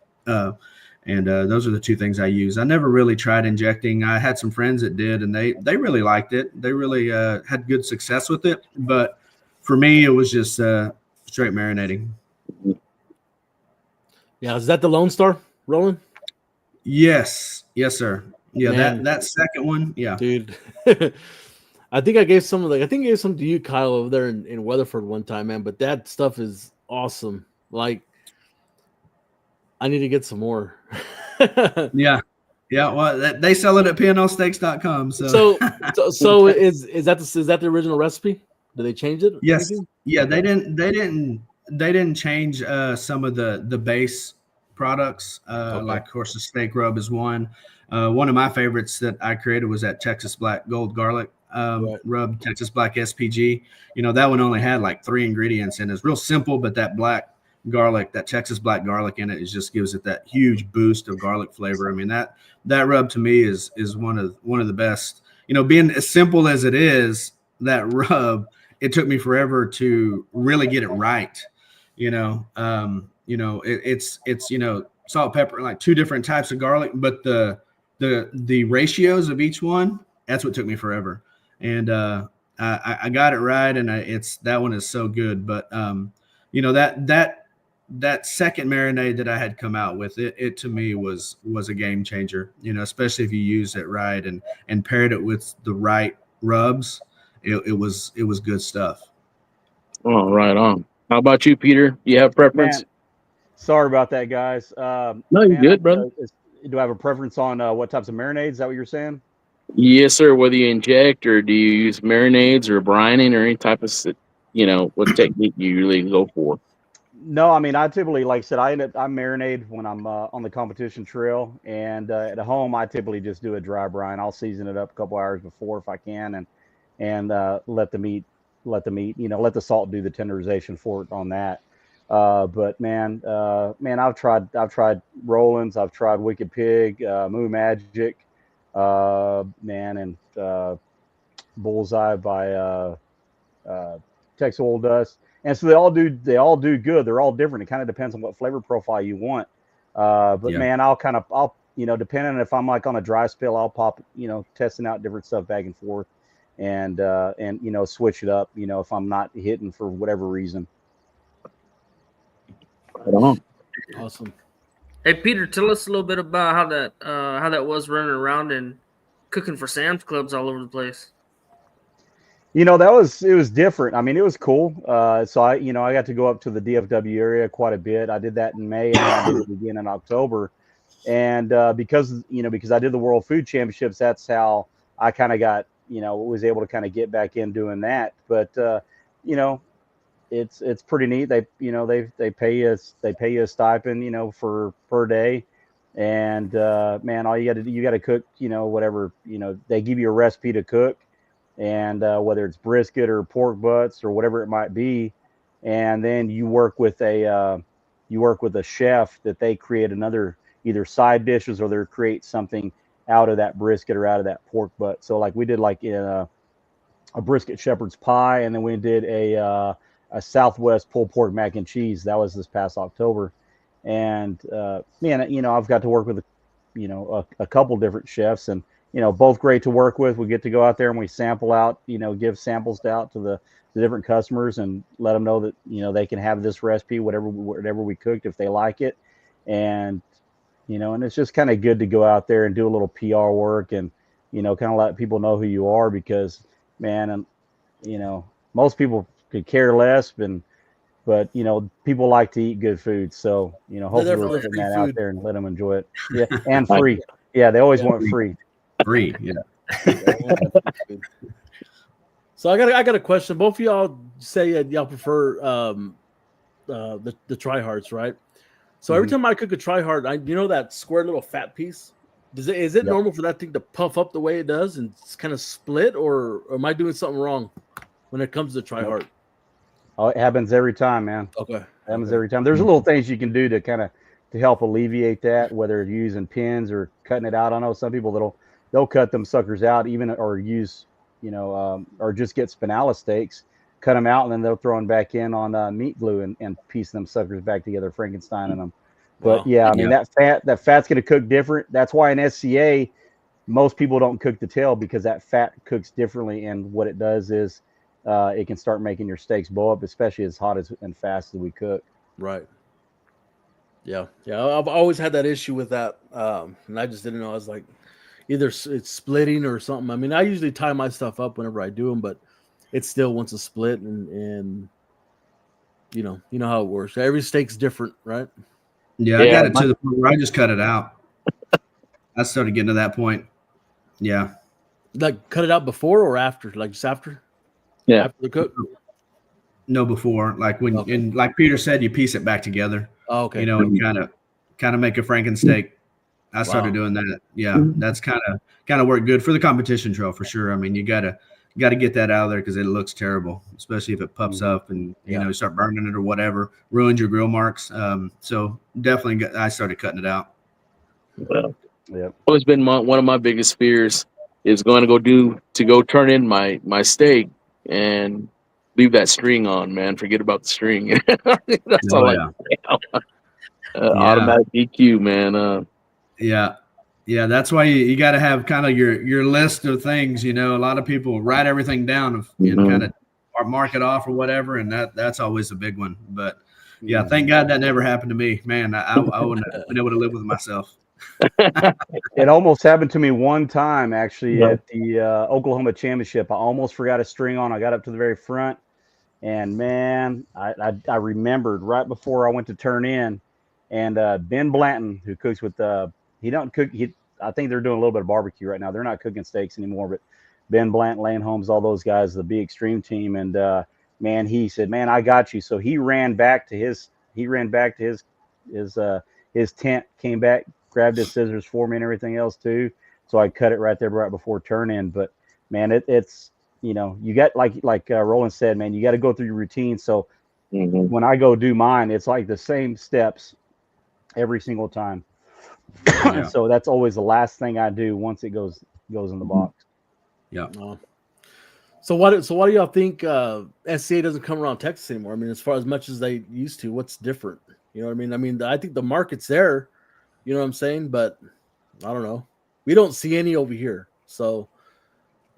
And those are the two things I use. I never really tried injecting. I had some friends that did, and they really liked it. They really had good success with it. But for me, it was just straight marinating. Yeah, is that the Lone Star, Roland? Yes, sir. Yeah, Man. that second one. Yeah, Dude. I think I gave some to you, Kyle, over there in Weatherford one time, man. But that stuff is awesome. Like, I need to get some more. yeah. Well, they sell it at pnlsteaks.com. So is that the original recipe? Did they change it? Yes. Yeah, they didn't change some of the base products. Okay. Like, of course, the steak rub is one. One of my favorites that I created was that Texas Black Gold Garlic rub, Texas Black SPG. That one only had like 3 ingredients, and it's real simple, but that black garlic, that Texas black garlic in it, just gives it that huge boost of garlic flavor. I mean, that rub to me is one of the best. Being as simple as it is, that rub, it took me forever to really get it right. It's salt, pepper, like 2 different types of garlic, but the ratios of each one, that's what took me forever. And I got it right, and that one is so good. But that second marinade that I had come out with, it to me was a game changer, especially if you use it right and paired it with the right rubs. It was good stuff. Oh, right on. How about you, Peter? You have preference? Man, sorry about that, guys. No, you're good, brother. Do I have a preference on what types of marinades? Is that what you're saying? Yes, sir. Whether you inject or do you use marinades or brining or any type of, what technique you really go for? No, I mean, I typically, like I said, I marinate when I'm on the competition trail, and at home I typically just do a dry brine. I'll season it up a couple hours before if I can, and let the salt do the tenderization for it on that. But man, I've tried Roland's, I've tried Wicked Pig, Moo Magic, and Bullseye by Texas Oil Dust. And so they all do good. They're all different. It kind of depends on what flavor profile you want. Man, I'll depending on if I'm like on a dry spell, I'll pop, testing out different stuff back and forth and switch it up, if I'm not hitting for whatever reason. Right on. Awesome. Hey, Peter, tell us a little bit about how that was running around and cooking for Sam's Clubs all over the place. It was different. I mean, it was cool. So I got to go up to the DFW area quite a bit. I did that in May and I did it again in October. And because I did the World Food Championships, that's how I kind of got, was able to kind of get back in doing that. But it's pretty neat. They pay you a stipend, for per day. And man, all you got to cook, whatever, they give you a recipe to cook. And whether it's brisket or pork butts or whatever it might be, and then you work with a chef that they create another either side dishes or they create something out of that brisket or out of that pork butt. So like we did like a brisket shepherd's pie, and then we did a Southwest pulled pork mac and cheese. That was this past October, and man, I've got to work with a couple different chefs, and both great to work with. We get to go out there and we sample out, give samples out to the different customers and let them know that, they can have this recipe, whatever we cooked, if they like it. And, and it's just kind of good to go out there and do a little PR work and, kind of let people know who you are, because, man, and most people could care less, but people like to eat good food, so hopefully we're putting that out there and let them enjoy it. Yeah, and free. Yeah, they always want free. Free, yeah. So I got a question. Both of y'all say y'all prefer the tri-hearts, right? So every time I cook a tri-heart, that square little fat piece. Is it normal for that thing to puff up the way it does and kind of split, or am I doing something wrong when it comes to tri-heart? Oh, it happens every time, man. Okay, it happens every time. There's little things you can do to help alleviate that, whether you're using pins or cutting it out. I know some people they'll cut them suckers out, or use or just get spinala steaks, cut them out, and then they'll throw them back in on meat glue and piece them suckers back together, Frankenstein them. But that fat's going to cook different. That's why in SCA, most people don't cook the tail, because that fat cooks differently. And what it does is it can start making your steaks blow up, especially as hot and fast as we cook. Right. Yeah. I've always had that issue with that. And I just didn't know. I was like, either it's splitting or something. I mean, I usually tie my stuff up whenever I do them, but it still wants to split, and you know how it works. Every steak's different, right? Yeah, I got it to the point where I just cut it out. I started getting to that point. Yeah. Like cut it out before or after? Like just after? Yeah. After the cook? No, before. Like and like Peter said, you piece it back together. Oh, okay. And kind of make a Frankensteak. I started doing that. Yeah, that's kind of worked good for the competition trail for sure. I mean, you gotta get that out of there, because it looks terrible, especially if it puffs up and you start burning it or whatever, ruins your grill marks. So definitely, I started cutting it out. Well, always been one of my biggest fears is going to go turn in my steak and leave that string on, man. Forget about the string. That's all automatic DQ, man. Yeah, that's why you got to have kind of your list of things. A lot of people write everything down and kind of or mark it off or whatever, and that's always a big one. But yeah, thank God that never happened to me, man. I wouldn't have been able to live with myself. It almost happened to me one time, actually, at the Oklahoma Championship. I almost forgot a string on. I got up to the very front, and man, I remembered right before I went to turn in, and Ben Blanton, who cooks with he don't cook. I think they're doing a little bit of barbecue right now. They're not cooking steaks anymore, but Ben Blanton, Lane Holmes, all those guys, the Be Extreme team, and man, he said, "Man, I got you." So he ran back to his tent, came back, grabbed his scissors for me and everything else too. So I cut it right there right before turn in. But man, it's you got like Roland said, man, you got to go through your routine. So when I go do mine, it's like the same steps every single time. So that's always the last thing I do once it goes in the box. Yeah. So what do y'all think SCA doesn't come around Texas anymore? I mean, as much as they used to, what's different? You know what I mean? I mean, I think the market's there, you know what I'm saying? But I don't know. We don't see any over here. So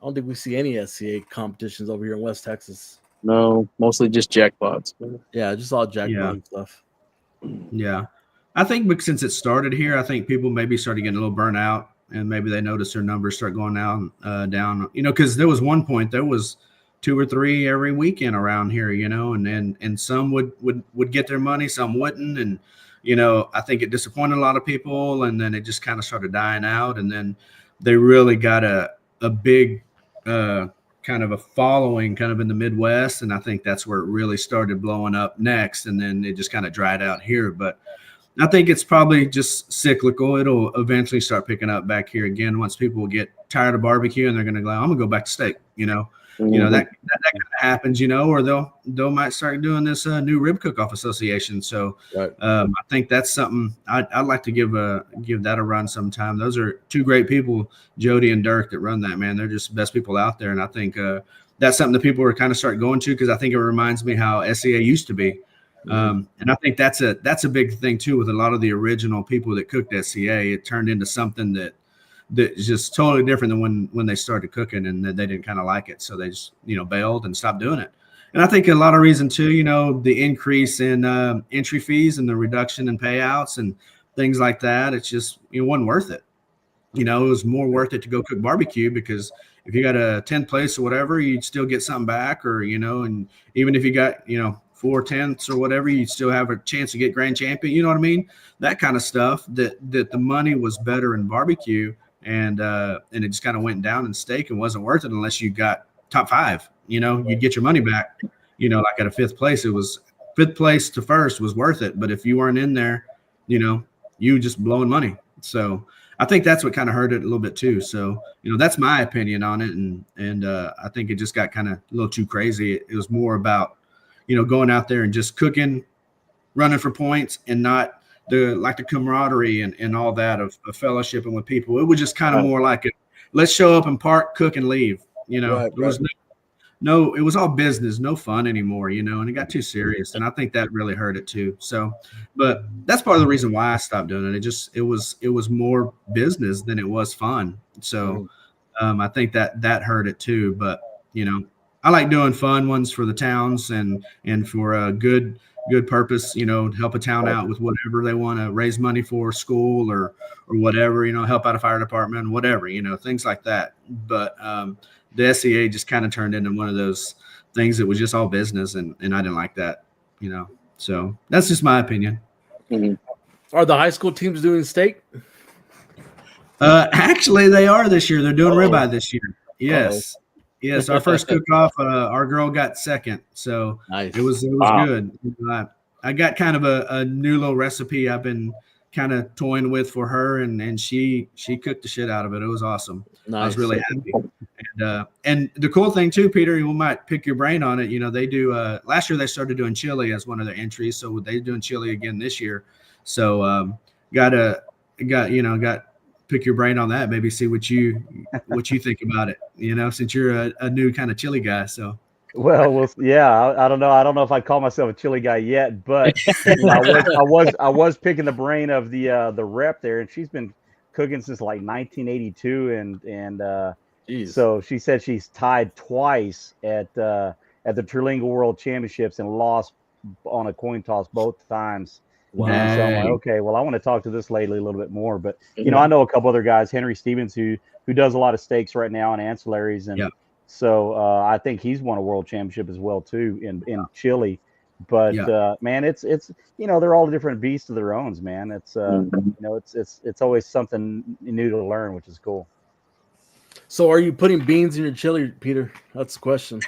I don't think we see any SCA competitions over here in West Texas. No, mostly just jackpots. Yeah, just all jackpot stuff. Yeah. I think since it started here, I think people maybe started getting a little burnt out, and maybe they noticed their numbers start going down, because there was one point there was 2 or 3 every weekend around here, and some would get their money, some wouldn't. And, I think it disappointed a lot of people, and then it just kind of started dying out. And then they really got a big kind of a following kind of in the Midwest. And I think that's where it really started blowing up next. And then it just kind of dried out here. But I think it's probably just cyclical. It'll eventually start picking up back here again once people get tired of barbecue and they're going to go, I'm going to go back to steak, that kind of happens, or they'll might start doing this new rib cook-off association. So I think that's something I'd like to give that a run sometime. Those are 2 great people, Jody and Dirk, that run that, man. They're just the best people out there. And I think that's something that people are kind of start going to, because I think it reminds me how SCA used to be. And I think that's a big thing too with a lot of the original people that cooked SCA. It turned into something that is just totally different than when they started cooking, and they didn't kind of like it, so they just bailed and stopped doing it. And I think a lot of reason too, the increase in entry fees and the reduction in payouts and things like that. It's just it wasn't worth it. It was more worth it to go cook barbecue, because if you got a 10th place or whatever, you'd still get something back, or, and even if you got, 4/10 or whatever, you'd still have a chance to get grand champion. You know what I mean? That kind of stuff, that the money was better in barbecue, and it just kind of went down in steak and wasn't worth it unless you got top 5. You'd get your money back. Like at a 5th place, it was 5th place to 1st was worth it. But if you weren't in there, you just blowing money. So I think that's what kind of hurt it a little bit too. So, that's my opinion on it. And I think it just got kind of a little too crazy. It was more about, going out there and just cooking, running for points, and not the camaraderie and all that of fellowshipping with people. It was just kind of more like let's show up and park, cook, and leave. There was no, it was all business, no fun anymore, and it got too serious. And I think that really hurt it too. So, but that's part of the reason why I stopped doing it. It was more business than it was fun. So I think that hurt it too. But, I like doing fun ones for the towns and for a good purpose, help a town out with whatever they want to raise money for, school or whatever, help out a fire department, whatever, things like that. But, the SCA just kind of turned into one of those things that was just all business, and I didn't like that, So that's just my opinion. Mm-hmm. Are the high school teams doing steak? Actually, they are this year. They're doing ribeye this year. Yes. Yes, our first cook-off, our girl got 2nd, so nice. It was good. I got kind of a new little recipe I've been kind of toying with for her, and she cooked the shit out of it. It was awesome. Nice. I was really happy. And the cool thing too, Peter, you might pick your brain on it. They do. Last year they started doing chili as one of their entries, so they're doing chili again this year. So got pick your brain on that. Maybe see what you think about it. Since you're a new kind of chili guy. So. Well, yeah. I don't know. I don't know if I'd call myself a chili guy yet, but I was picking the brain of the rep there, and she's been cooking since like 1982, and so she said she's tied twice at the Trilingual World Championships and lost on a coin toss both times. Wow. And so I'm like, okay, well, I want to talk to this lady a little bit more, but I know a couple other guys, Henry Stevens, who does a lot of steaks right now and ancillaries, and so I think he's won a world championship as well too in Chile. But man, it's they're all different beasts of their own, man. It's it's always something new to learn, which is cool. So are you putting beans in your chili, Peter? That's the question.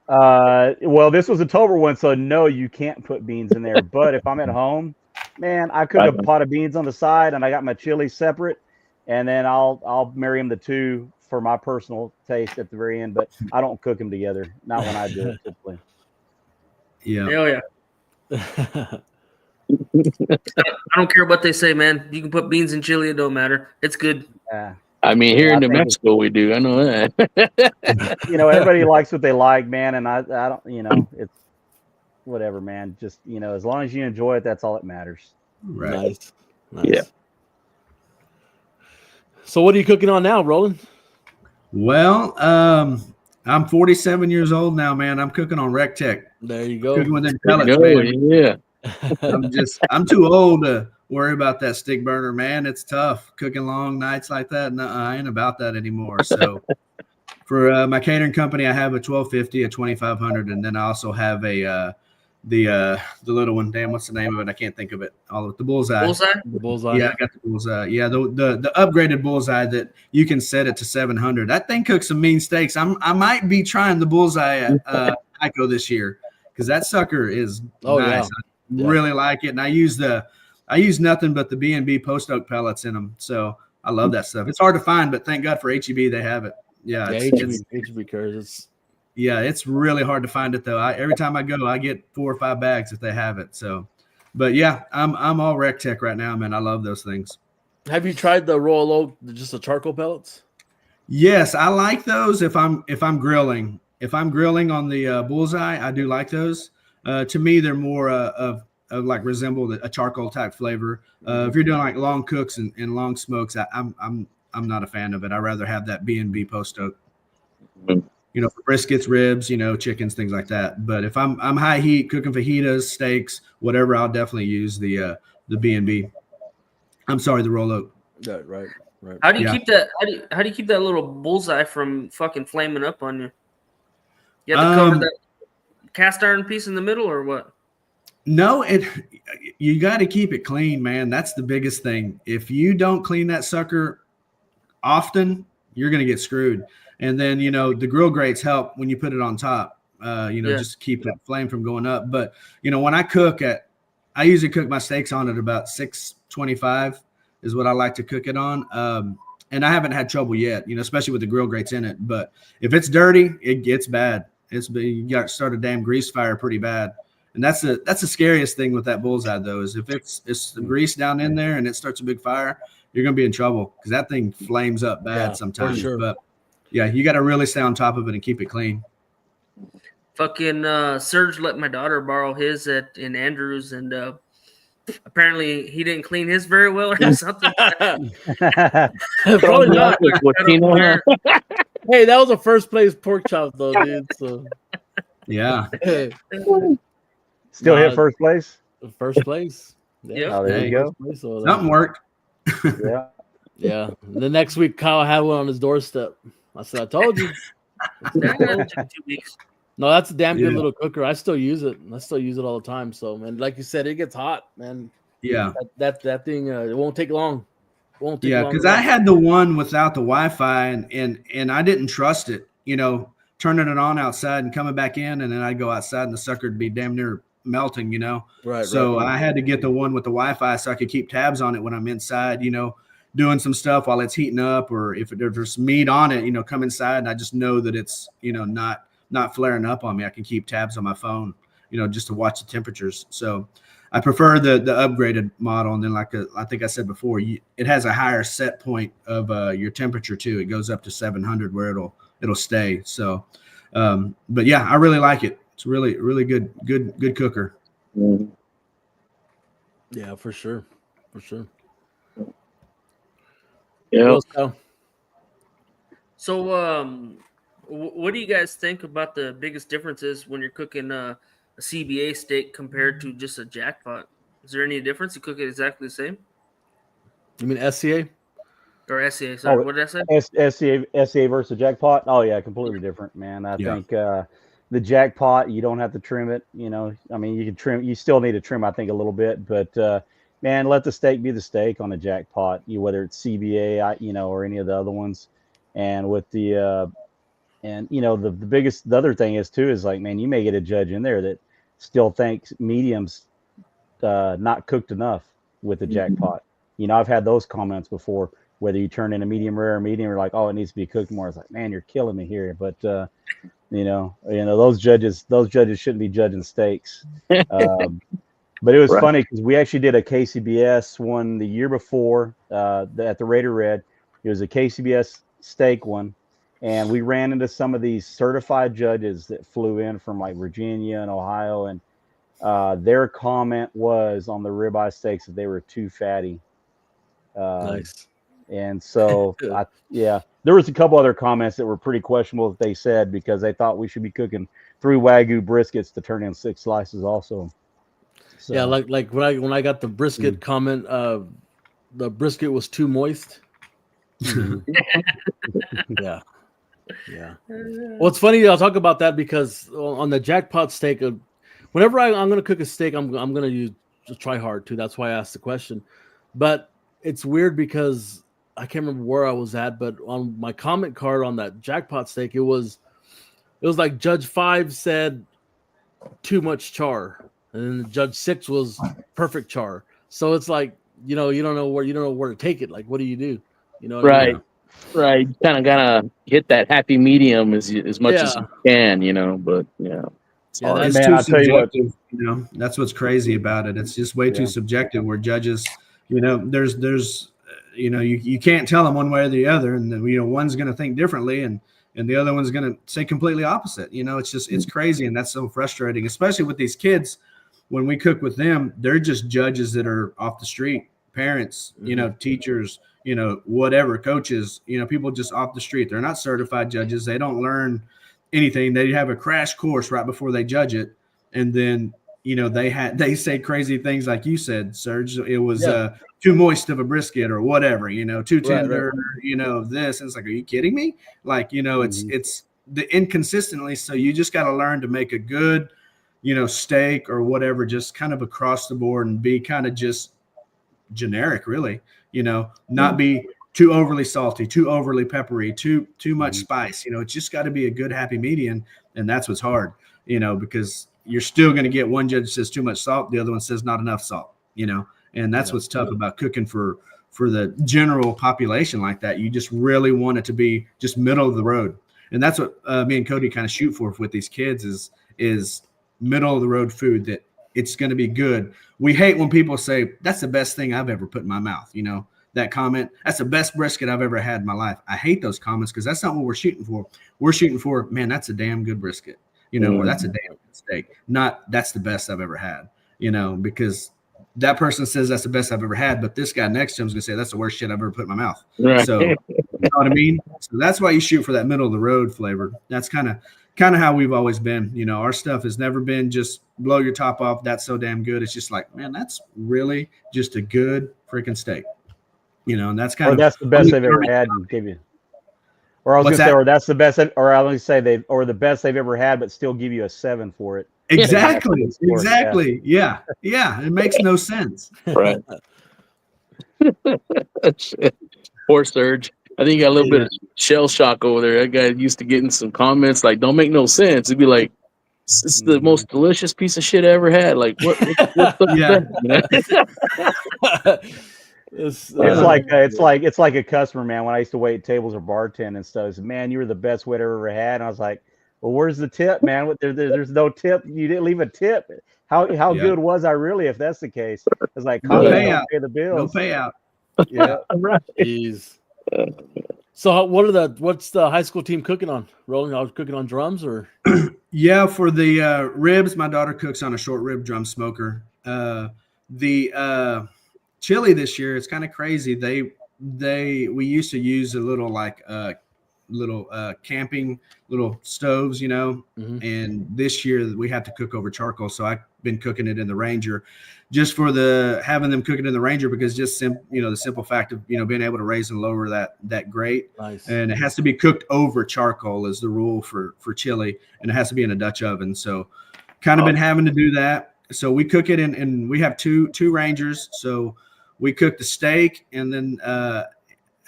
Well, this was a Tober one, so no, you can't put beans in there. But if I'm at home, man, I cook a pot of beans on the side, and I got my chili separate, and then I'll marry them the two for my personal taste at the very end. But I don't cook them together. Not when I do it typically. Yeah. Hell yeah. I don't care what they say, man. You can put beans in chili; it don't matter. It's good. I mean, here in New Mexico, we do. I know that. Everybody likes what they like, man, and I don't. It's whatever, man. Just as long as you enjoy it, that's all that matters. Right. Nice. Yeah. So, what are you cooking on now, Roland? Well, I'm 47 years old now, man. I'm cooking on RecTech. There you go. Cooking with them pellets, man. Yeah. I'm too old to worry about that stick burner, man. It's tough cooking long nights like that. No, I ain't about that anymore. So for my catering company, I have a 1250, a 2500, and then I also have a the little one. Damn, what's the name of it? I can't think of it. The bullseye. The bullseye. Yeah, I got the bullseye. Yeah, the upgraded bullseye that you can set it to 700. That thing cooks some mean steaks. I might be trying the bullseye at ICO this year because that sucker is nice. Yeah. I really like it, and I use nothing but the B&B post oak pellets in them. So I love that stuff. It's hard to find, but thank God for HEB, they have it. Yeah, HEB cares. It's really hard to find it though. Every time I go, I get 4 or 5 bags if they have it. So, but yeah, I'm all RecTech right now, man. I love those things. Have you tried the Royal Oak, just the charcoal pellets? Yes, I like those if I'm grilling. If I'm grilling on the bullseye, I do like those. To me, they're more of like resemble a charcoal type flavor. If you're doing like long cooks and long smokes, I'm not a fan of it. I'd rather have that B&B post oak. For briskets, ribs, chickens, things like that. But if I'm high heat cooking fajitas, steaks, whatever, I'll definitely use the B&B. I'm sorry, the Royal Oak. Yeah, right. Right. How do you Yeah. keep that? How do you keep that little bullseye from fucking flaming up on you? You have to cover that cast iron piece in the middle, or what? No, you got to keep it clean, man. That's the biggest thing. If you don't clean that sucker often, you're going to get screwed. And then, the grill grates help when you put it on top, just to keep that flame from going up. But, when I usually cook my steaks on at about 625 is what I like to cook it on. And I haven't had trouble yet, especially with the grill grates in it. But if it's dirty, it gets bad. You got to start a damn grease fire pretty bad. And that's the scariest thing with that bullseye, though, is if it's the grease down in there and it starts a big fire, you're going to be in trouble because that thing flames up bad sometimes. Sure. But, yeah, you got to really stay on top of it and keep it clean. Fucking Serge let my daughter borrow his in Andrews, and apparently he didn't clean his very well or something. Probably not. Hey, that was a first place pork chop, though, dude. So Yeah. Still hit first place? First place. Yeah. Oh, there you go. So Something worked. Yeah. Yeah. The next week, Kyle had one on his doorstep. I said, I told you. Took 2 weeks. No, that's a damn good Yeah. little cooker. I still use it. I still use it all the time. So, man, like you said, it gets hot, man. Yeah. That thing, it won't take long. It won't take Yeah, long. because I had the one without the Wi-Fi and I didn't trust it, turning it on outside and coming back in, and then I'd go outside and the sucker would be damn near melting, Right. So I had to get the one with the Wi-Fi so I could keep tabs on it when I'm inside, doing some stuff while it's heating up, or if there's meat on it, come inside and I just know that it's, not flaring up on me. I can keep tabs on my phone, just to watch the temperatures. So I prefer the upgraded model. And then I think I said before, it has a higher set point of your temperature too. It goes up to 700 where it'll stay. So, but yeah, I really like it. It's really, really good cooker. Yeah, for sure. For sure. Yeah. So, what do you guys think about the biggest differences when you're cooking a CBA steak compared to just a jackpot? Is there any difference? You cook it exactly the same? You mean SCA? Or SCA, sorry. Oh, What did I say? SCA versus jackpot. Oh yeah, completely different, man. I think the jackpot, you don't have to trim it. You can trim. You still need to trim, I think, a little bit, but man, let the steak be the steak on the jackpot. Whether it's CBA, or any of the other ones, and with the the other thing is too is like, man, you may get a judge in there that still thinks medium's not cooked enough with the jackpot. I've had those comments before. Whether you turn in a medium rare or medium, or like, oh, it needs to be cooked more. It's like, man, you're killing me here. But those judges shouldn't be judging steaks. But it was funny because we actually did a KCBS one the year before at the Raider Red. It was a KCBS steak one, and we ran into some of these certified judges that flew in from like Virginia and Ohio, and their comment was on the ribeye steaks that they were too fatty. Nice. And so, there was a couple other comments that were pretty questionable that they said because they thought we should be cooking 3 Wagyu briskets to turn in 6 slices also. So, Yeah, like when I got the brisket comment, the brisket was too moist. Yeah. Well, it's funny. I'll talk about that because on the jackpot steak, whenever I'm going to cook a steak, I'm going to try hard too. That's why I asked the question. But it's weird because I can't remember where I was at, but on my comment card on that jackpot steak, it was like Judge 5 said too much char, and then Judge 6 was perfect char. So it's like, you don't know where to take it. Like, what do you do? Right. Right. You kind of gotta hit that happy medium as much as you can, but It's man, too subjective. That's what's crazy about it. It's just way too subjective. Where judges, there's you can't tell them one way or the other, and then, one's going to think differently, and the other one's going to say completely opposite. It's crazy, and that's so frustrating, especially with these kids. When we cook with them, they're just judges that are off the street, parents, teachers, whatever, coaches, people just off the street. They're not certified judges. They don't learn anything. They have a crash course right before they judge it, and then they say crazy things like you said, Serge. It was Yeah. Too moist of a brisket or whatever, too Right, tender, this. And it's like, are you kidding me? Like, it's the inconsistently. So you just got to learn to make a good, steak or whatever, just kind of across the board and be kind of just generic, really, not be too overly salty, too overly peppery, too much spice. It's just got to be a good happy median. And that's what's hard, because you're still going to get one judge says too much salt, the other one says not enough salt, and that's what's tough about cooking for the general population like that. You just really want it to be just middle of the road. And that's what me and Cody kind of shoot for with these kids is middle of the road food, that it's going to be good. We hate when people say that's the best thing I've ever put in my mouth. That comment, that's the best brisket I've ever had in my life. I hate those comments because that's not what we're shooting for. We're shooting for, man, that's a damn good brisket, or that's a damn good steak. Not that's the best I've ever had, because that person says that's the best I've ever had, but this guy next to him is going to say that's the worst shit I've ever put in my mouth. Right. So, you know what I mean? So that's why you shoot for that middle of the road flavor. That's kind of how we've always been. Our stuff has never been just blow your top off. That's so damn good. It's just like, man, that's really just a good freaking steak. And that's kind of that's the best they've ever had and give you. Or I was going to say, or that's the best, or I was going to say or the best they've ever had, but still give you a 7 for it. Exactly. Exactly. Yeah. It makes no sense. Right. Poor Serge. I think he got a little bit of shell shock over there. That guy used to getting some comments like, don't make no sense. It'd be like, it's the most delicious piece of shit I ever had. Like, what's It's like a customer, man. When I used to wait tables or bartend and stuff, said, man, you were the best waiter I ever had. And I was like, well, where's the tip, man? There's no tip. You didn't leave a tip. How good was I really? If that's the case, it's like no payout. Pay the bills. No payout. Yeah, right. Jeez. So what's the high school team cooking on? Rolling? I was cooking on drums or? Yeah, for the ribs, my daughter cooks on a short rib drum smoker. The chili this year, it's kind of crazy. We used to use a little camping little stoves, and this year we had to cook over charcoal. So I've been cooking it in the Ranger, just for having them cook it in the Ranger, because just the simple fact of being able to raise and lower that grate. Nice. And it has to be cooked over charcoal is the rule for chili, and it has to be in a Dutch oven. So kind of been having to do that. So we cook it and we have two Rangers. So we cook the steak, and then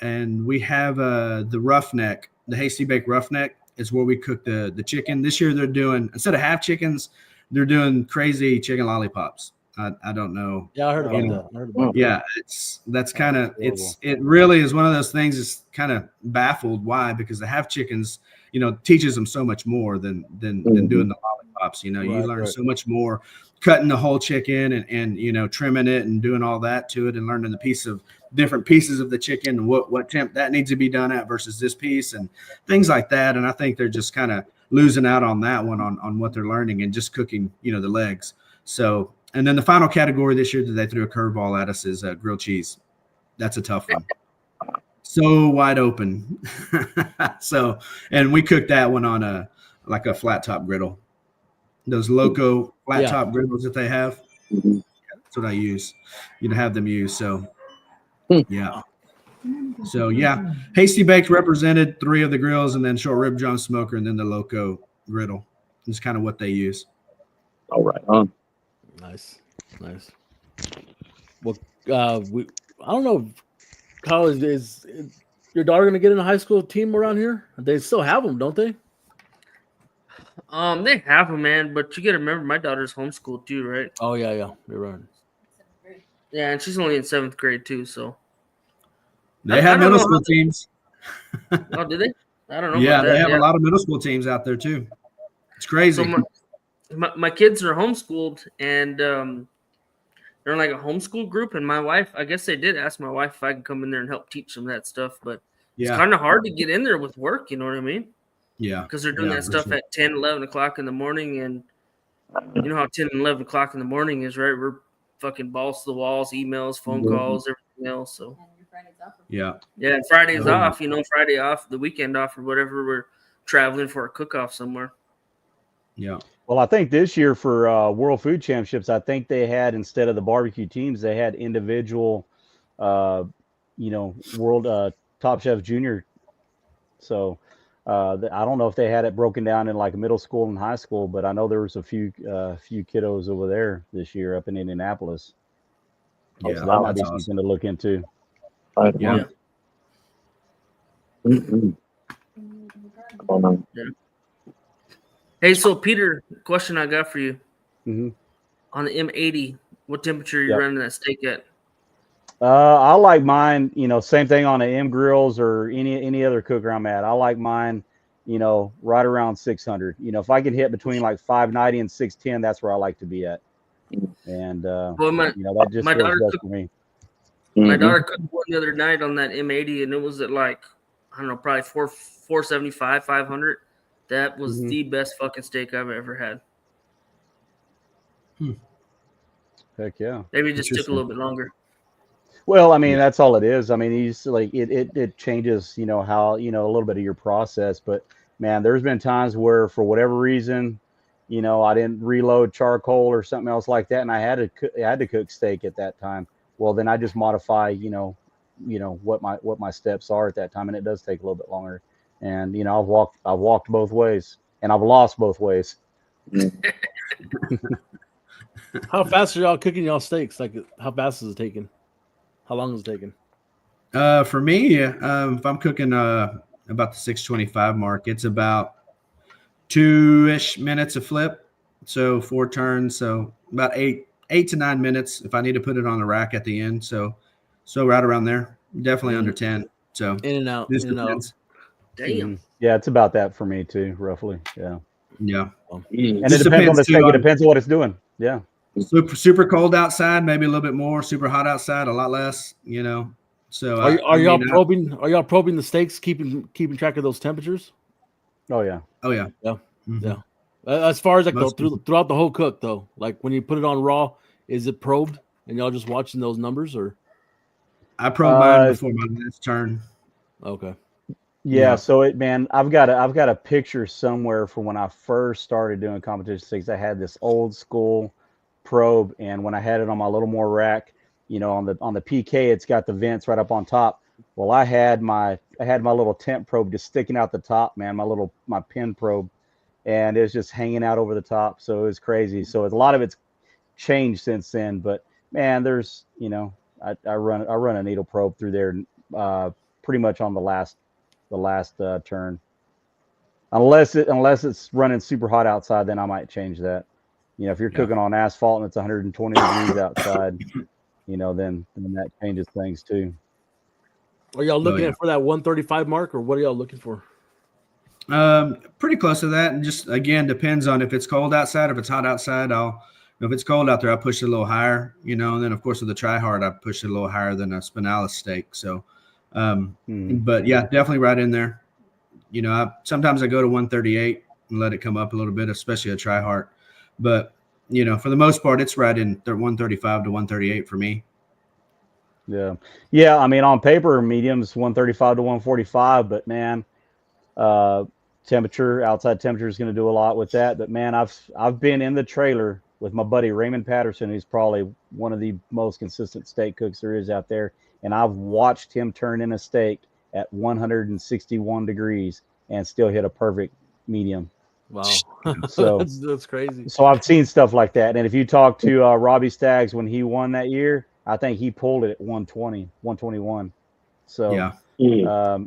and we have the roughneck, the hasty baked roughneck is where we cook the chicken. This year they're doing, instead of half chickens, they're doing crazy chicken lollipops. I don't know. Yeah, I heard about that. Yeah, that's kind of it really is one of those things that's kind of baffled. Why? Because the half chickens, teaches them so much more than doing the lollipops. You learn so much more cutting the whole chicken and trimming it and doing all that to it, and learning the different pieces of the chicken and what temp that needs to be done at versus this piece and things like that. And I think they're just kind of losing out on that one on what they're learning and just cooking, the legs. So, and then the final category this year that they threw a curveball at us is grilled cheese. That's a tough one. So wide open. So, and we cooked that one on a flat top griddle. Those Loco flat top griddles that they have. That's what I use. Have them use. So, yeah. So, yeah. Hasty baked represented 3 of the grills, and then short rib drum smoker, and then the Loco griddle. It's kind of what they use. All right. Nice. Well, I don't know. Kyle, is your daughter going to get in a high school team around here? They still have them, don't they? They have them, man. But you got to remember, my daughter's homeschooled too, right? Oh yeah, you're right. Yeah, and she's only in 7th grade too. So they have middle school teams. Oh, do they? I don't know. Yeah, they have a lot of middle school teams out there too. It's crazy. So my kids are homeschooled, and they're in like a homeschool group. And my wife, I guess they did ask my wife if I could come in there and help teach them that stuff. But it's kind of hard to get in there with work. You know what I mean? Yeah. Because they're doing that stuff at 10, 11 o'clock in the morning. And you know how 10 and 11 o'clock in the morning is, right? We're fucking balls to the walls, emails, phone calls, everything else. So yeah. Yeah, and Friday's off, Friday off, the weekend off or whatever. We're traveling for a cook-off somewhere. Yeah. Well, I think this year for World Food Championships, I think they had, instead of the barbecue teams, they had individual, World Top Chef Junior. So I don't know if they had it broken down in like middle school and high school, but I know there was a few kiddos over there this year up in Indianapolis. Yeah, So that might be that's something to look into. Right Yeah. on. Mhm. Come on, man. Hey, so Peter, question I got for you Mhm. on the M80, what temperature are you Yep. running that steak at? I like mine, same thing on the M grills or any other cooker I'm at. I like mine, right around 600. If I can hit between like 590 and 610, that's where I like to be at. And Well, that just my works daughter best cooked- for me. My Mhm. daughter cooked one the other night on that M80, and it was at like, I don't know, probably 475, 500. That was Mhm. the best fucking steak I've ever had. Heck yeah. Maybe it just took a Interesting. little bit longer. Well, I mean, that's all it is. I mean, he's like it changes, how, a little bit of your process, but man, there's been times where for whatever reason, I didn't reload charcoal or something else like that, and I had to cook steak at that time. Well, then I just modify, what my steps are at that time, and it does take a little bit longer. And I've walked both ways, and I've lost both ways. How fast are y'all cooking y'all steaks? Like, how fast is it taking? How long is it taking? For me, if I'm cooking about the 625 mark, it's about 2-ish minutes a flip. So 4 turns. So about 8 to 9 minutes if I need to put it on the rack at the end. So right around there, definitely under 10. So In and out. this In and out. depends. Damn. Mhm. Yeah, it's about that for me too, roughly. Yeah. Yeah. Mhm. And Just it depends on the depends, too, steak. It on- depends on what it's doing. Yeah. Super cold outside, maybe a little bit more. Super hot outside, a lot less. So Are y'all probing? Are y'all probing the steaks, keeping track of those temperatures? Oh yeah. Oh yeah. Yeah. Mhm. Yeah. As far as like Most throughout the whole cook though, like when you put it on raw, is it probed and y'all just watching those numbers or? I probed mine before my last turn. Okay. Yeah, Yeah. so I've got a picture somewhere from when I first started doing competition steaks. I had this old school probe, and when I had it on my little more rack, on the PK, it's got the vents right up on top. Well, I had my little temp probe just sticking out the top, man, my pin probe, and it was just hanging out over the top. So it was crazy. So a lot of it's changed since then, but man, there's I run a needle probe through there pretty much on the last turn, unless it's running super hot outside, then I might change that. If you're cooking on asphalt and it's 120 degrees outside, then that changes things too. Are y'all looking yeah. at for that 135 mark, or what are y'all looking for? Pretty close to that, and just again depends on if it's cold outside. If it's hot outside, if it's cold out there, I push it a little higher, and then of course with the try hard, I push it a little higher than a spinalis steak. So, but yeah, definitely right in there. Sometimes I go to 138 and let it come up a little bit, especially a try hard. But for the most part, it's right in 135 to 138 for me. Yeah. I mean, on paper, medium's 135 to 145, but man, outside temperature is going to do a lot with that. But man, I've been in the trailer with my buddy Raymond Patterson, who's probably one of the most consistent steak cooks there is out there, and I've watched him turn in a steak at 161 degrees and still hit a perfect medium. Wow. So that's crazy. So I've seen stuff like that. And if you talk to Robbie Staggs when he won that year, I think he pulled it at 120, 121. So Yeah.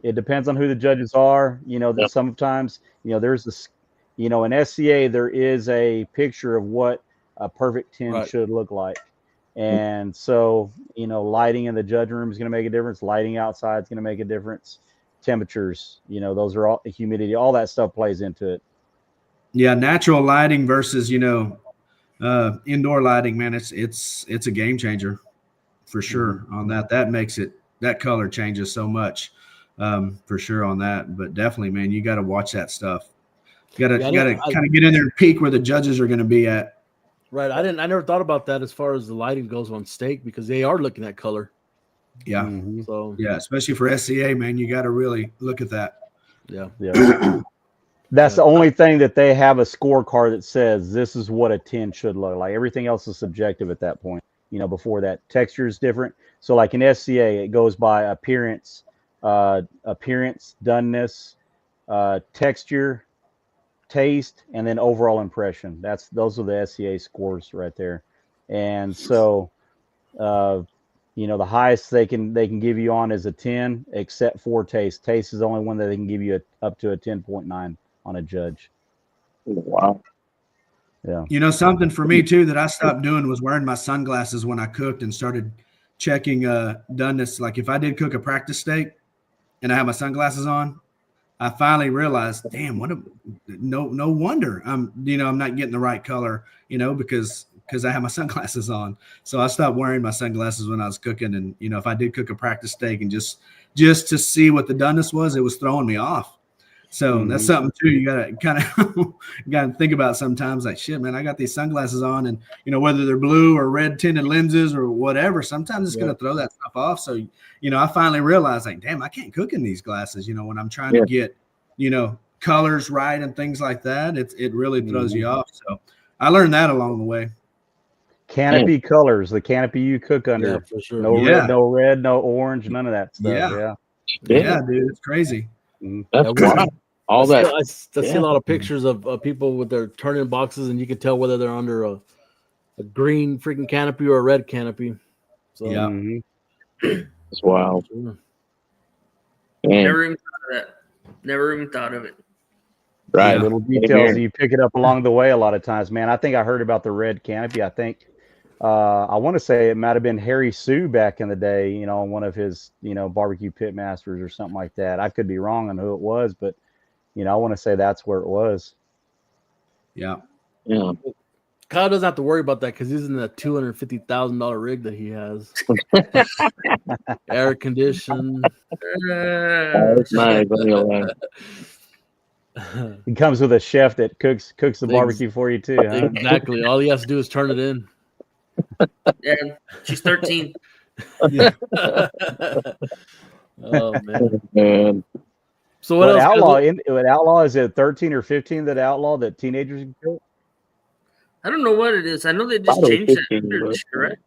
it depends on who the judges are. That sometimes, there's this, in SCA, there is a picture of what a perfect 10 should look like. And so, lighting in the judging room is going to make a difference. Lighting outside is going to make a difference. Temperatures, those are all, humidity, all that stuff plays into it. Yeah, natural lighting versus indoor lighting, man, it's a game changer for sure on that. That makes it, that color changes so much for sure on that. But definitely, man, you got to watch that stuff. You got to kind of get in there and peek where the judges are going to be at. Right. I never thought about that as far as the lighting goes on steak, because they are looking at color. Yeah. So yeah, especially for SCA, man, you got to really look at that. Yeah. Yeah. That's the only thing that they have a scorecard that says this is what a 10 should look like. Everything else is subjective at that point. Before that, texture is different. So like in SCA, it goes by appearance, doneness, texture, taste, and then overall impression. Those are the SCA scores right there. And so, the highest they can give you on is a 10, except for taste. Taste is the only one that they can give you up to a 10.9 on a judge. Wow. Yeah. Something for me too that I stopped doing was wearing my sunglasses when I cooked and started checking doneness. Like if I did cook a practice steak and I have my sunglasses on, I finally realized, damn, no wonder I'm not getting the right color, because I have my sunglasses on. So I stopped wearing my sunglasses when I was cooking. And, if I did cook a practice steak and just to see what the doneness was, it was throwing me off. So that's something too you gotta kind of think about sometimes. Like, shit, man, I got these sunglasses on, and whether they're blue or red tinted lenses or whatever, sometimes it's gonna throw that stuff off. So I finally realized, like, damn, I can't cook in these glasses. When I'm trying to get colors right and things like that, it really throws you off. So I learned that along the way. Canopy colors, the canopy you cook under. Yeah, for sure. No red, no orange, none of that stuff. Yeah, dude, it's crazy. That's wild. All that. I see a lot of pictures of people with their turn-in boxes, and you can tell whether they're under a green freaking canopy or a red canopy. So it's wild. Sure. Never even thought of that. Never even thought of it. Right. Little details, you pick it up along the way a lot of times, man. I think I heard about the red canopy. I think I want to say it might have been Harry Sue back in the day, one of his, barbecue pit masters or something like that. I could be wrong on who it was, but I want to say that's where it was. Yeah. Kyle doesn't have to worry about that because he's in that $250,000 rig that he has. Air conditioned. That's nice. He comes with a chef that cooks the barbecue for you too. Huh? Exactly. All he has to do is turn it in. Yeah, she's 13. Oh man. So what outlaw is it 13 or 15 that outlaw that teenagers can cook? I don't know what it is. I know they just changed that earlier this year, right?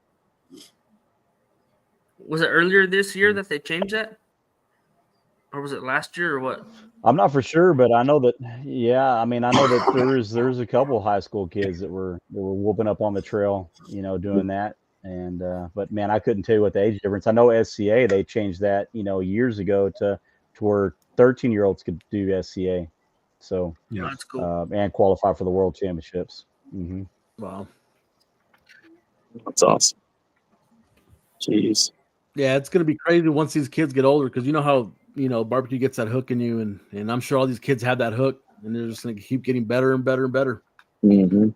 Was it earlier this year that they changed that? Or was it last year or what? I'm not for sure, but I know that. Yeah, I know that there's a couple high school kids that were whooping up on the trail, doing that. And but man, I couldn't tell you what the age difference. I know SCA they changed that, years ago to where 13-year-olds could do SCA. So that's cool. And qualify for the World Championships. Mm-hmm. Wow, that's awesome. Jeez. Yeah, it's gonna be crazy once these kids get older because you know how barbecue gets that hook in you, and I'm sure all these kids have that hook, and they're just gonna keep getting better and better and better. Mm-hmm.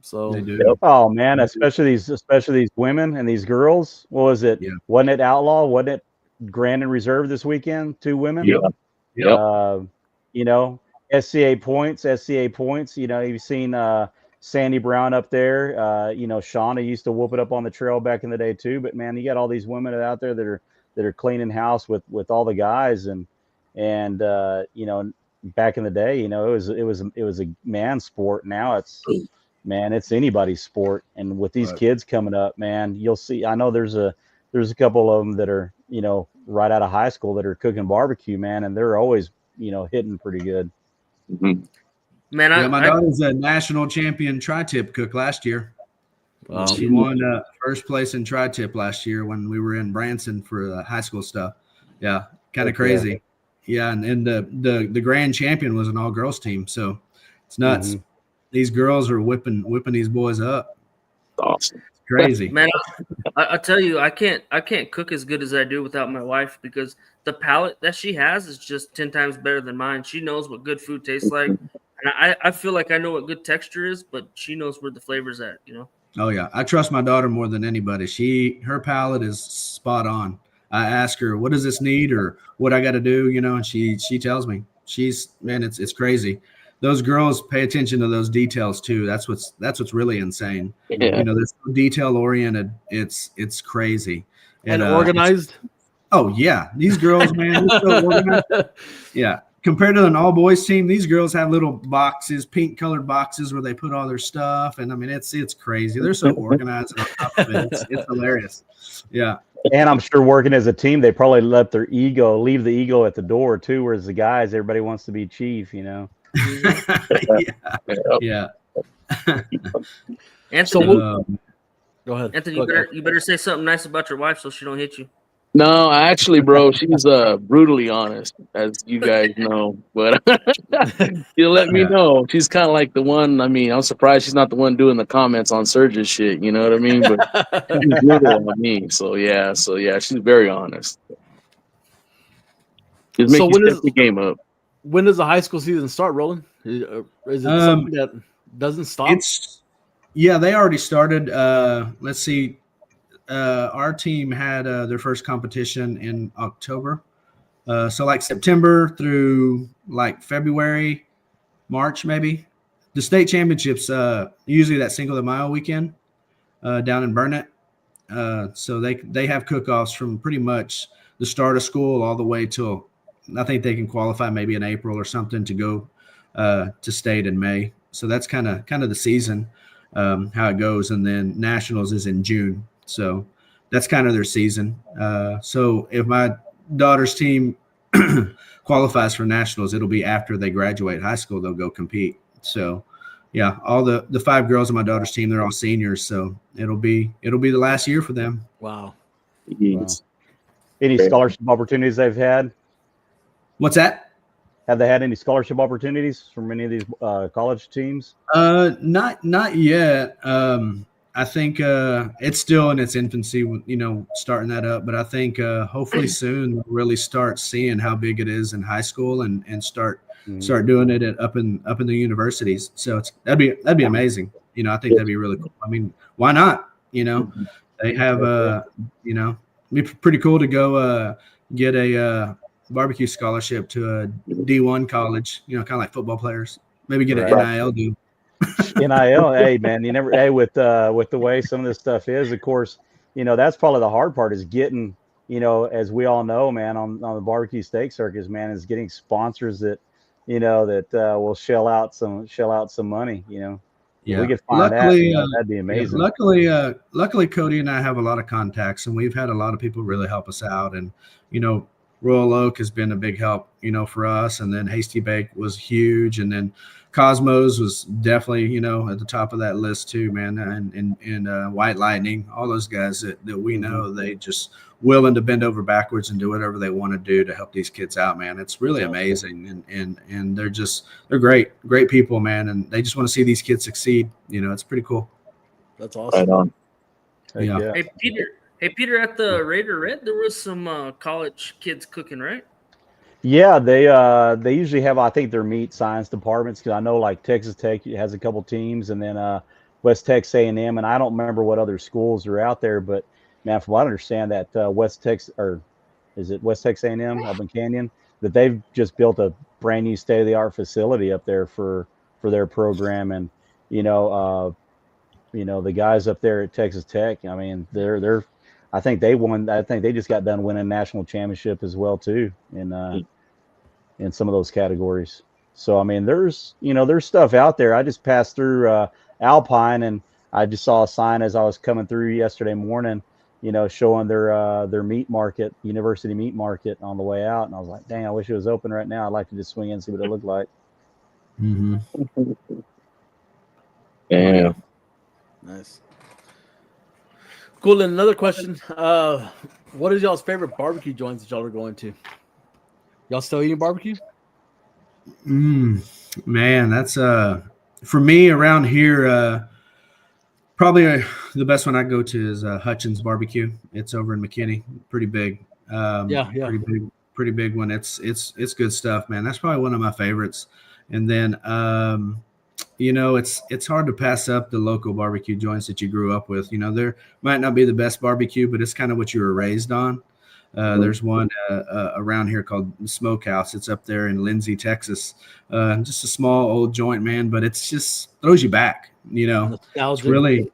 So, oh man, especially these women and these girls. What was it? Yeah. Wasn't it outlaw? Wasn't it Grand and Reserve this weekend? 2 women. Yeah. SCA points. You've seen Sandy Brown up there. Shauna used to whoop it up on the trail back in the day too. But man, you got all these women out there that are cleaning house with all the guys and back in the day, it was a man's sport. Now it's anybody's sport. And with these kids coming up, man, you'll see. I know there's a couple of them that are right out of high school that are cooking barbecue, man, and they're always hitting pretty good. Mm-hmm. Man, my daughter's a national champion tri-tip cook last year. She won first place in tri-tip last year when we were in Branson for the high school stuff. Yeah, kind of crazy. Yeah, and the grand champion was an all-girls team, so it's nuts. Mm-hmm. These girls are whipping these boys up. Awesome. It's crazy. Man, I tell you, I can't cook as good as I do without my wife because the palate that she has is just 10 times better than mine. She knows what good food tastes like. And I feel like I know what good texture is, but she knows where the flavor's at, Oh yeah. I trust my daughter more than anybody. Her palate is spot on. I ask her, what does this need or what I got to do, and she tells me. It's crazy. Those girls pay attention to those details too. That's what's really insane. Yeah. They're so detail oriented. It's crazy. And organized. Oh yeah. These girls, man, they're so organized. Yeah. compared to an all boys team, these girls have little boxes, pink colored boxes where they put all their stuff. And I mean, it's crazy. They're so organized on top of it. It's hilarious. Yeah. And I'm sure working as a team, they probably leave the ego at the door too. Whereas the guys, everybody wants to be chief, you know? Yeah. Anthony, go ahead. Anthony, you better say something nice about your wife so she don't hit you. No, actually, bro, she's brutally honest, as you guys know. But you'll let me know. She's kind of like the one. I mean, I'm surprised she's not the one doing the comments on Surge's shit. You know what I mean? But she's brutal on me. So yeah, she's very honest. Just make you step the game up. When does the high school season start, Roland? Is it something that doesn't stop? They already started. Let's see. Our team had their first competition in October. So like September through like February, March, maybe. The state championships, usually that Cinco de Mayo weekend down in Burnett. So they have cook-offs from pretty much the start of school all the way till I think they can qualify maybe in April or something to go to state in May. So that's kind of the season, how it goes. And then nationals is in June. So that's kind of their season. So if my daughter's team qualifies for nationals, it'll be after they graduate high school, they'll go compete. So yeah, all the 5 girls on my daughter's team, they're all seniors. So it'll be the last year for them. Wow. Yes. Any scholarship opportunities they've had? What's that? Have they had any scholarship opportunities from any of these college teams? Not yet. I think it's still in its infancy, starting that up. But I think hopefully soon we'll really start seeing how big it is in high school and start doing it up in the universities. So that'd be amazing. I think that'd be really cool. I mean, why not? They have it'd be pretty cool to go get a barbecue scholarship to a D1 college. Kind of like football players. Maybe get an NIL deal. NIL, hey man, you never. Hey, with the way some of this stuff is, of course, that's probably the hard part is getting, as we all know, man, on the barbecue steak circus, man, is getting sponsors that, will shell out some money. Yeah, we could find that. That'd be amazing. Yeah, luckily, Cody and I have a lot of contacts, and we've had a lot of people really help us out, and Royal Oak has been a big help, for us, and then Hasty Bake was huge, and then Cosmos was definitely, at the top of that list too, man. And White Lightning, all those guys that we know, they just willing to bend over backwards and do whatever they want to do to help these kids out, man. It's really amazing. And they're great people, man. And they just want to see these kids succeed. It's pretty cool. That's awesome. Right on. Yeah. Hey Peter, at the Raider Red, there was some college kids cooking, right? Yeah, they usually have, I think, their meat science departments, because I know like Texas Tech has a couple teams, and then West Texas A&M, and I don't remember what other schools are out there, but man, from what I understand, that West Texas A&M up in Canyon, that they've just built a brand new state-of-the-art facility up there for their program, and the guys up there at Texas Tech, I mean, they're I think they just got done winning national championship as well too in some of those categories. So I mean, there's stuff out there. I just passed through Alpine, and I just saw a sign as I was coming through yesterday morning, showing their meat market, university meat market on the way out, and I was like, dang, I wish it was open right now. I'd like to just swing in and see what it looked like. Mm-hmm. Yeah. Nice. Cool. And another question: what is y'all's favorite barbecue joints that y'all are going to? Y'all still eating barbecue? Man, that's for me around here. Probably the best one I go to is Hutchins Barbecue. It's over in McKinney. Pretty big. Pretty big one. It's good stuff, man. That's probably one of my favorites. And then it's hard to pass up the local barbecue joints that you grew up with. There might not be the best barbecue, but it's kind of what you were raised on. There's one around here called Smokehouse. It's up there in Lindsay, Texas. Just a small old joint, man, but it's just throws you back. It's really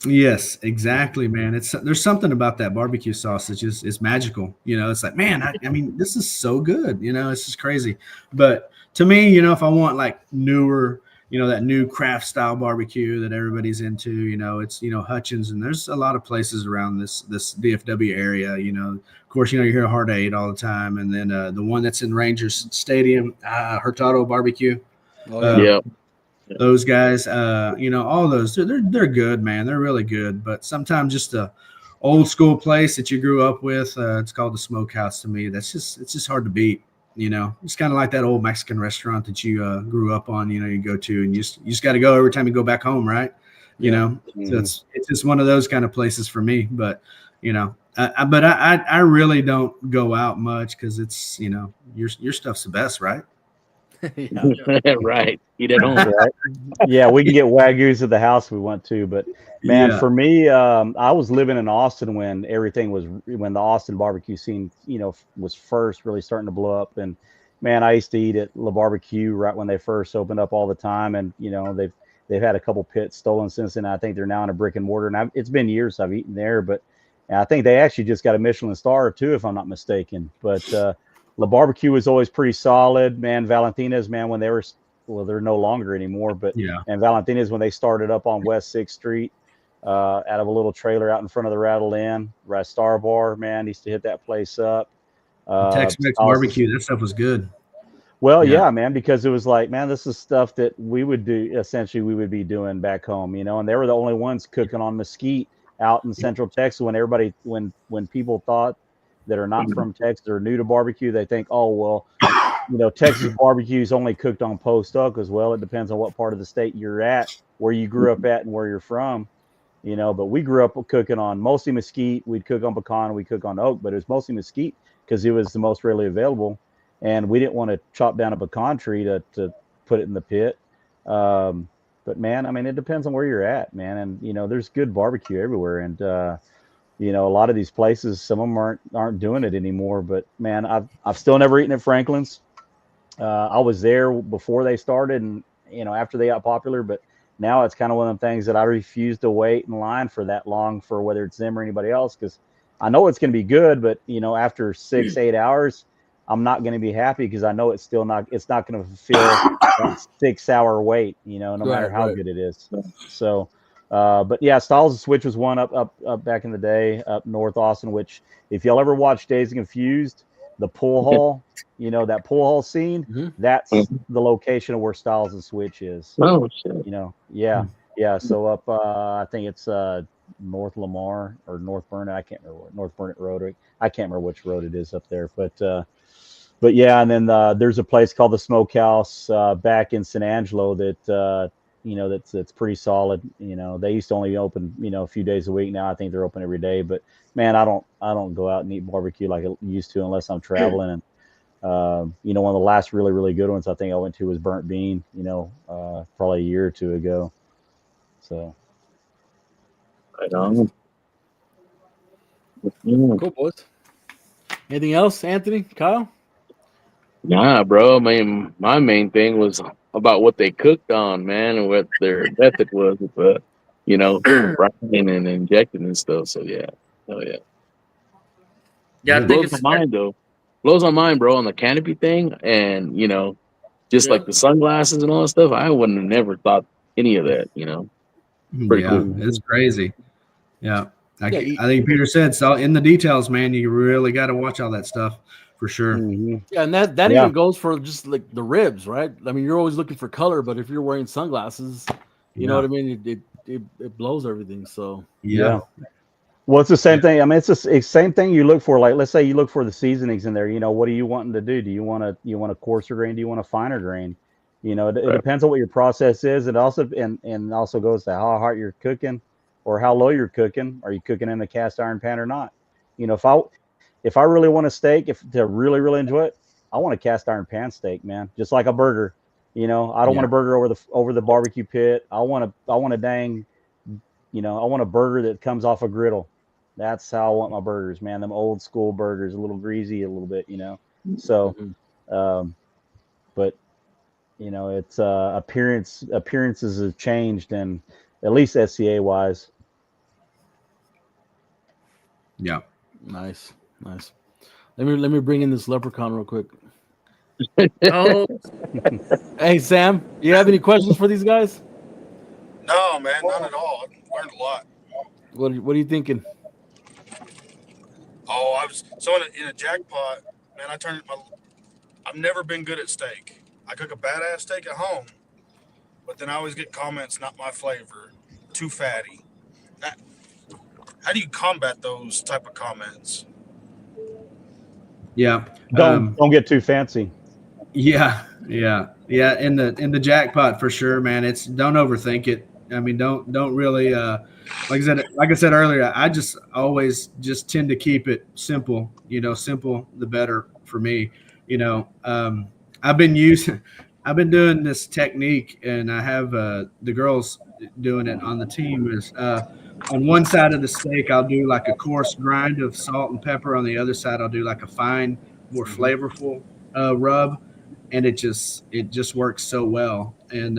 Yes, exactly, man. There's something about that barbecue sauce that just is magical. It's like, man, I mean, this is so good. It's just crazy. But to me, if I want like newer, that new craft style barbecue that everybody's into, it's Hutchins, and there's a lot of places around this DFW area. Of course, you hear Hard Eight all the time, and then the one that's in Rangers Stadium, Hurtado Barbecue. Oh, Yeah. Those guys, all those, they're good, man. They're really good. But sometimes just a old school place that you grew up with, it's called the Smokehouse to me. It's just hard to beat. It's kind of like that old Mexican restaurant that you grew up on. You go to, and you just got to go every time you go back home, right? So it's just one of those kind of places for me. But I really don't go out much because it's your stuff's the best, right? Right. Eat at home. Right. Yeah, we can get Wagyus at the house if we want to, but man, for me, I was living in Austin when when the Austin barbecue scene, was first really starting to blow up. And man, I used to eat at La Barbecue right when they first opened up all the time. And they've had a couple pits stolen since then. I think they're now in a brick and mortar, and it's been years I've eaten there, but I think they actually just got a Michelin star too, if I'm not mistaken. But La Barbecue was always pretty solid, man. Valentina's, man, when they're no longer anymore, but and Valentina's when they started up on West 6th Street, out of a little trailer out in front of the Rattle Inn, right, Star Bar, man, used to hit that place up. Tex-Mex barbecue, that stuff was good. Well, yeah, man, because it was like, man, this is stuff that we would do. Essentially, we would be doing back home, and they were the only ones cooking on mesquite out in Central Texas. When people thought that are not from Texas or new to barbecue, they think, oh, well, Texas barbecue is only cooked on post oak as well. It depends on what part of the state you're at, where you grew up at, and where you're from. But we grew up cooking on mostly mesquite. We'd cook on pecan, we'd cook on oak, but it was mostly mesquite because it was the most readily available. And we didn't want to chop down a pecan tree to put it in the pit. But man, I mean, it depends on where you're at, man. And, there's good barbecue everywhere. And, a lot of these places, some of them aren't doing it anymore. But man, I've still never eaten at Franklin's. I was there before they started, and after they got popular. But now it's kind of one of the things that I refuse to wait in line for that long for whether it's them or anybody else, because I know it's going to be good. But after 6-8 hours, I'm not going to be happy because I know it's not going to fulfill that 6-hour wait. No matter how good it is. So. But yeah, Styles and Switch was one up back in the day up North Austin, which if y'all ever watch Dazed and Confused, the pool hall, that pool hall scene, that's the location of where Styles and Switch is. Oh, shit. Yeah. So up, I think it's North Lamar or North Burnett. I can't remember North Burnett Road. I can't remember which road it is up there, but yeah. And then there's a place called the Smokehouse back in San Angelo that. That's pretty solid. They used to only open, a few days a week. Now I think they're open every day. But man, I don't go out and eat barbecue like I used to unless I'm traveling. And one of the last really, really good ones I think I went to was Burnt Bean. Probably a year or two ago. So. Right on. Cool, boys. Anything else, Anthony, Kyle? Nah, bro. I mean, my main thing was about what they cooked on, man, and what their method was with frying and injecting and stuff. So yeah, oh yeah. Yeah, I think blows it's my mind though. Blows my mind, bro, on the canopy thing, and just like the sunglasses and all that stuff. I wouldn't have never thought any of that. Pretty cool. It's crazy. Yeah. I think Peter said so. In the details, man, you really got to watch all that stuff. For sure. Mm-hmm. Yeah, and that even goes for just like the ribs, right? I mean, you're always looking for color, but if you're wearing sunglasses, you know what I mean? It blows everything. So yeah. Well, it's the same thing. I mean, it's the same thing you look for. Like, let's say you look for the seasonings in there. What are you wanting to do? Do you want a coarser grain? Do you want a finer grain? It depends on what your process is. It also and also goes to how hot you're cooking or how low you're cooking. Are you cooking in a cast iron pan or not? If I really want a steak, to really, really enjoy it, I want a cast iron pan steak, man. Just like a burger. I don't want a burger over the barbecue pit. I want a dang, I want a burger that comes off a griddle. That's how I want my burgers, man. Them old school burgers, a little greasy, a little bit, So, but it's appearances have changed, and at least SCA wise. Yeah. Nice. Let me bring in this leprechaun real quick. Oh, Hey Sam, you have any questions for these guys? No, man, none at all. I learned a lot. What are you thinking? Oh, I was so in a jackpot, man. I've never been good at steak. I cook a badass steak at home, but then I always get comments, not my flavor, too fatty. How do you combat those type of comments? Yeah. Don't get too fancy. Yeah. In the jackpot for sure, man. It's don't overthink it. I mean, don't really like I said earlier, I just always just tend to keep it simple. Simple the better for me. I've been doing this technique, and I have the girls doing it on the team. Is on one side of the steak, I'll do like a coarse grind of salt and pepper. On the other side, I'll do like a fine, more flavorful rub, and it just works so well. And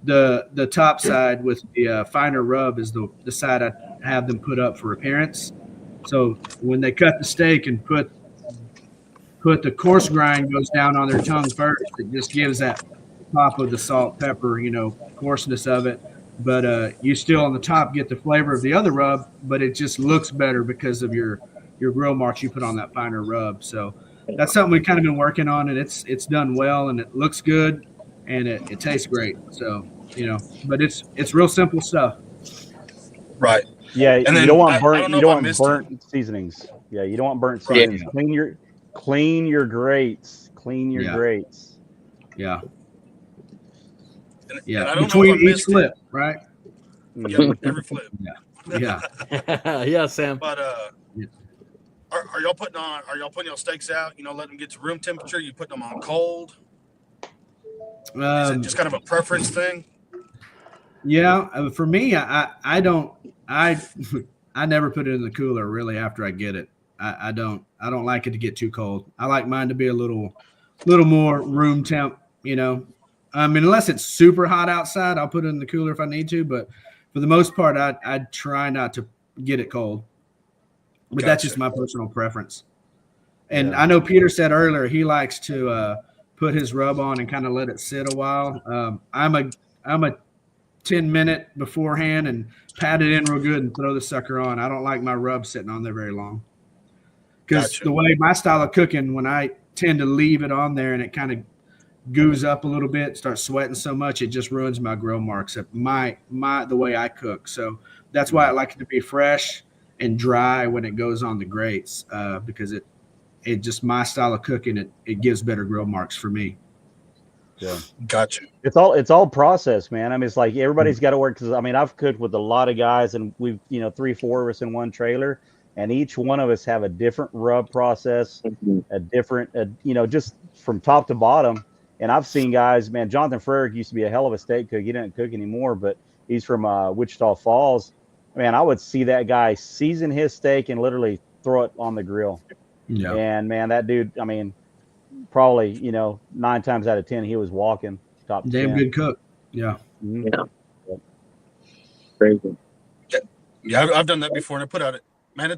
the top side with the finer rub is the side I have them put up for appearance. So when they cut the steak and put the coarse grind goes down on their tongue first, it just gives that top of the salt, pepper, coarseness of it. But you still on the top get the flavor of the other rub, but it just looks better because of your grill marks you put on that finer rub. So that's something we've kind of been working on, and it's done well, and it looks good, and it tastes great. So, but it's real simple stuff. Right. Yeah, And then you don't want I burnt. don't know You if don't I want missed burnt seasonings. Yeah, you don't want burnt Right. seasonings. Clean your grates. Clean your Yeah. grates. Yeah. And Yeah. I don't know Between if I each missed flip, right? Yeah, every flip. Yeah. Yeah, Sam. But are y'all putting your steaks out? Letting them get to room temperature. You putting them on cold? Is it just kind of a preference thing? Yeah, for me, I don't I never put it in the cooler really after I get it. I don't like it to get too cold. I like mine to be a little more room temp. I mean, unless it's super hot outside, I'll put it in the cooler if I need to. But for the most part, I try not to get it cold. But that's just my personal preference. And I know Peter said earlier he likes to put his rub on and kind of let it sit a while. I'm a 10-minute beforehand and pat it in real good and throw the sucker on. I don't like my rub sitting on there very long. Because the way my style of cooking, when I tend to leave it on there and it kind of goos up a little bit, starts sweating so much, it just ruins my grill marks. The way I cook. So that's why I like it to be fresh and dry when it goes on the grates, because it just my style of cooking, it gives better grill marks for me. Yeah. Gotcha. It's all process, man. I mean, it's like everybody's got to work. Cause I mean, I've cooked with a lot of guys, and we've 3-4 of us in one trailer, and each one of us have a different rub process, a different, just from top to bottom. And I've seen guys, man. Jonathan Frerick used to be a hell of a steak cook. He didn't cook anymore, but he's from Wichita Falls. Man, I would see that guy season his steak and literally throw it on the grill. Yeah. And man, that dude, I mean, probably 9 times out of 10 he was walking top 10. Damn good cook. Yeah. Mhm. Yeah. Crazy. Yeah, I've done that before, and I put out it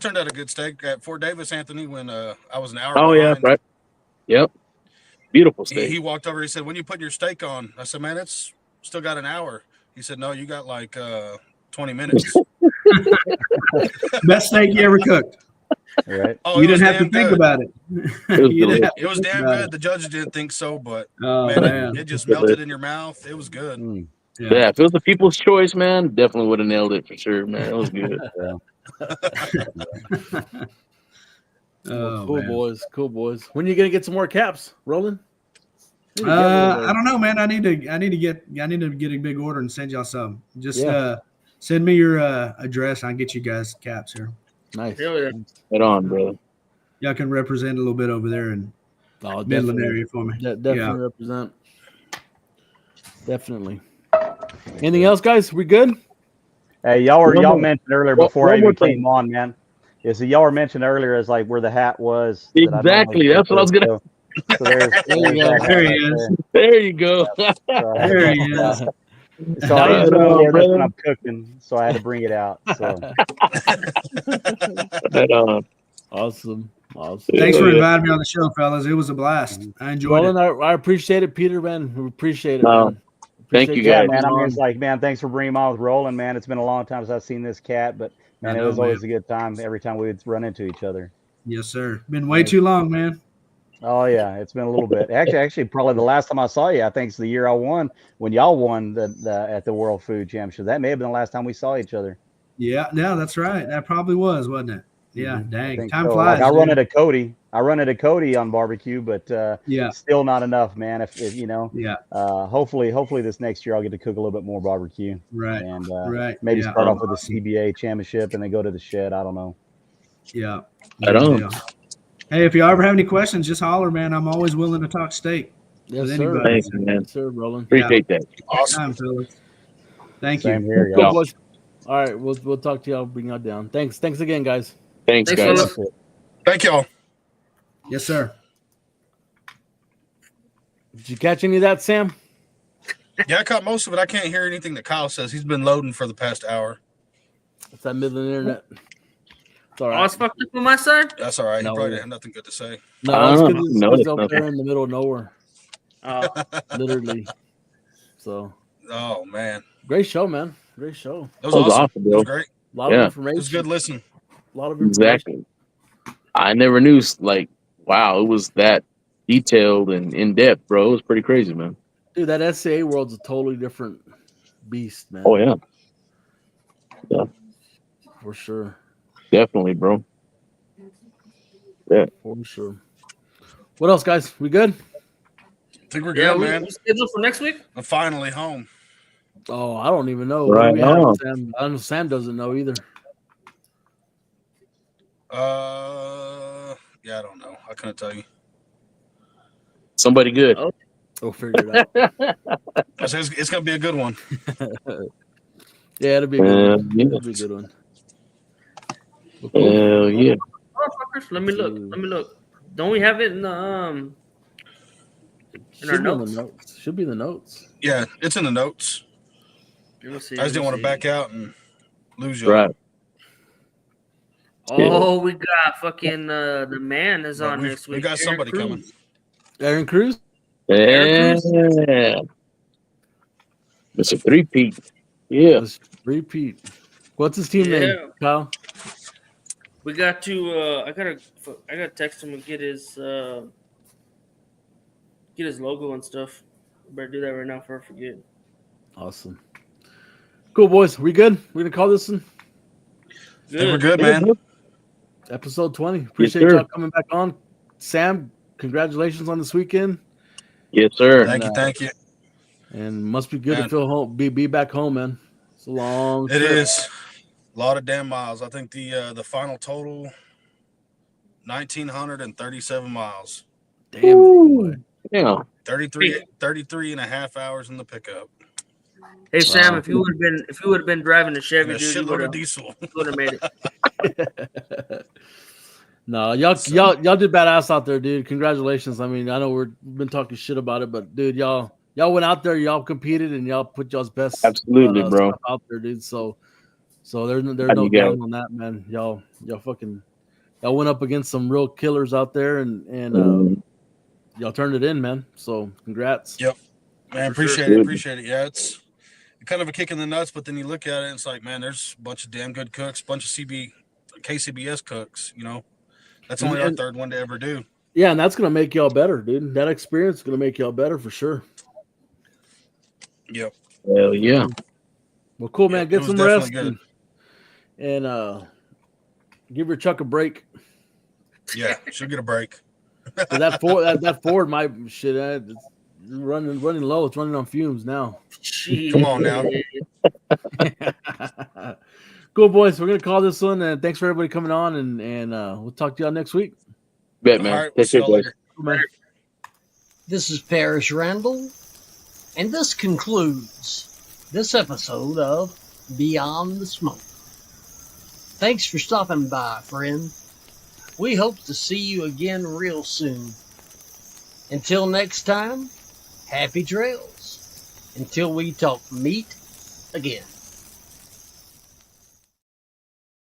turned out a good steak at Fort Davis, Anthony, when I was an hour Oh yeah, behind. right. Yep. Beautiful steak. He walked over. He said, "When you put your steak on?" I said, "Man, it's still got an hour." He said, "No, you got like 20 minutes." Best steak you ever cooked. Right. Oh, You it was didn't have to damn think good. about it. You didn't have to It was think damn about good. it. The judges didn't think so, but Oh, man, man. it just melted in your mouth. It was good. Mm. Yeah, if it was the people's choice, man, definitely would have nailed it for sure, man. It was good. Oh, Cool man. boys. Cool boys. When are you gonna get some more caps, Roland? Need to get one of those. I don't know, man. I need to get a big order and send y'all some. Just Yeah. send me your address. I'll get you guys caps here. Nice. hell yeah. Right on, bro. Y'all can represent a little bit over there in Oh, Midland definitely. area for me. Definitely represent. Definitely. Anything else, guys? We good? Hey, y'all One more- mentioned earlier one- before I one even more thing. came on, man. Yeah, so y'all were mentioned earlier as like where the hat was. that I normally Exactly. That's what I was gonna. So there's There he is. There you go. There he is. So I Right usually on, wear this brother. when I'm cooking, so I had to bring it out. So Right on. Awesome. Thanks for Yeah. inviting me on the show, fellas. It was a blast. I enjoyed Roland, it. I appreciate it, Peter, man. We appreciate it, No, man. thank Appreciate you, yeah, guys. man. I mean, being it's on. like, man, thanks for bringing me on with Roland, man. It's been a long time since I've seen this cat, but man, I it know, was always a good time every time we would run into each other. Yes, sir. Been way too long, man. Oh yeah, it's been a little bit. Actually, probably the last time I saw you, I think it's the year I won when y'all won the at the World Food Championship. That may have been the last time we saw each other. Yeah, that's right. That probably was, wasn't it? Yeah, Mhm. I dang. think Time so. flies. Like I run dude. into Cody. I run into Cody on barbecue, but Yeah, still not enough, man. If you know, yeah, hopefully this next year I'll get to cook a little bit more barbecue right, and right. maybe Yeah, start off with the CBA championship and then go to the shed. I don't know. yeah. Right Good on. deal. Hey, if you ever have any questions, just holler, man. I'm always willing to talk steak Yes, with sir. anybody. Thanks, man. Yes, sir, Roland. Appreciate that. Awesome. Time, fellas. Thank Same you. here, Cool, y'all. boys. All right, we'll talk to y'all. Bring y'all down. Thanks again, guys. Thanks, Thanks, guys. fellas. Thank y'all. Yes, sir. Did you catch any of that, Sam? Yeah, I caught most of it. I can't hear anything that Kyle says. He's been loading for the past hour. It's that Midland internet. It's all Oh, right. it's fucked up on my side. That's all right. No. He probably didn't have nothing good to say. No, it's I because don't it's know. it's Notice up nothing. there in the middle of nowhere, Oh, literally. So Oh man, great show, man. Great show. that was That was awesome. awesome, It was bro. great. A lot Yeah. of It information. was good listen. A lot of information. Exactly. I never knew, like, wow, it was that detailed and in depth, bro. It was pretty crazy, man. Dude, that SCA World's a totally different beast, man. Oh yeah, For sure. definitely, bro. For sure. What else, guys? We good? I think we're yeah. good, We man. scheduled for next week. I'm finally home. Oh, I don't even know. Right What do we have on. with Sam? I know Sam doesn't know either. Yeah, I don't know. I couldn't tell you. Somebody good. Oh. We'll figure it out. I said it's gonna be a good one. Yeah, it'll be a good one. Yeah. It'll be a good one. Well, cool. Hell yeah. Motherfuckers, let me look. Let me look. Don't we have it in the in our Should be in the notes? notes. Should be in the notes. Yeah, it's in the notes. Let me see. I just didn't want to back out and lose you. Right. Oh, we got fucking the man is on next week. We got somebody coming. Aaron Cruz? Yeah. It's a three-peat. Yeah. Let's repeat. What's his team Yeah. name, Kyle? We got to. I gotta text him and get his logo and stuff. Better do that right now before I forget. Awesome. Cool, boys. We good? We're gonna call this one I think we're good, man. episode 20. Appreciate sir. y'all coming back on. Sam, congratulations on this weekend. Yes, sir. Thank you. And must be good Man. to feel home, be back home, man. It's a long It trip. is a lot of damn miles. I think the final total 1,937 miles. Damn it, boy. Yeah. 33 and a half hours in the pickup. Hey Sam, if you would have been driving the And Chevy, a dude, you shitload of diesel. would have made it. No, y'all did badass out there, dude. Congratulations. I mean, I know we've been talking shit about it, but dude, y'all went out there, y'all competed, and y'all put y'all's best Absolutely, bro. stuff out there, dude. So there's no you guys. doubt on that, man. Y'all went up against some real killers out there, and y'all turned it in, man. So congrats. Yep. Man, appreciate it. Yeah, it's kind of a kick in the nuts, but then you look at it and it's like, man, there's a bunch of damn good cooks, a bunch of KCBS cooks, you know. That's only our third one to ever do. Yeah, and that's gonna make y'all better, dude. That experience is gonna make y'all better for sure. Yep. Hell yeah. Well, cool, man. Yeah, Get it was some rest definitely and give your Chuck a break. Yeah, she'll get a break. That Ford might shit. It's running low. It's running on fumes now. Jeez. Come on now. Cool, boys. We're gonna call this one, and thanks for everybody coming on, and we'll talk to y'all next week. Bet, man. All right, we'll Take see care, y'all guys. later. Cool, man. This is Parrish Randall, and this concludes this episode of Beyond the Smoke. Thanks for stopping by, friend. We hope to see you again real soon. Until next time, happy trails. until we talk meat again.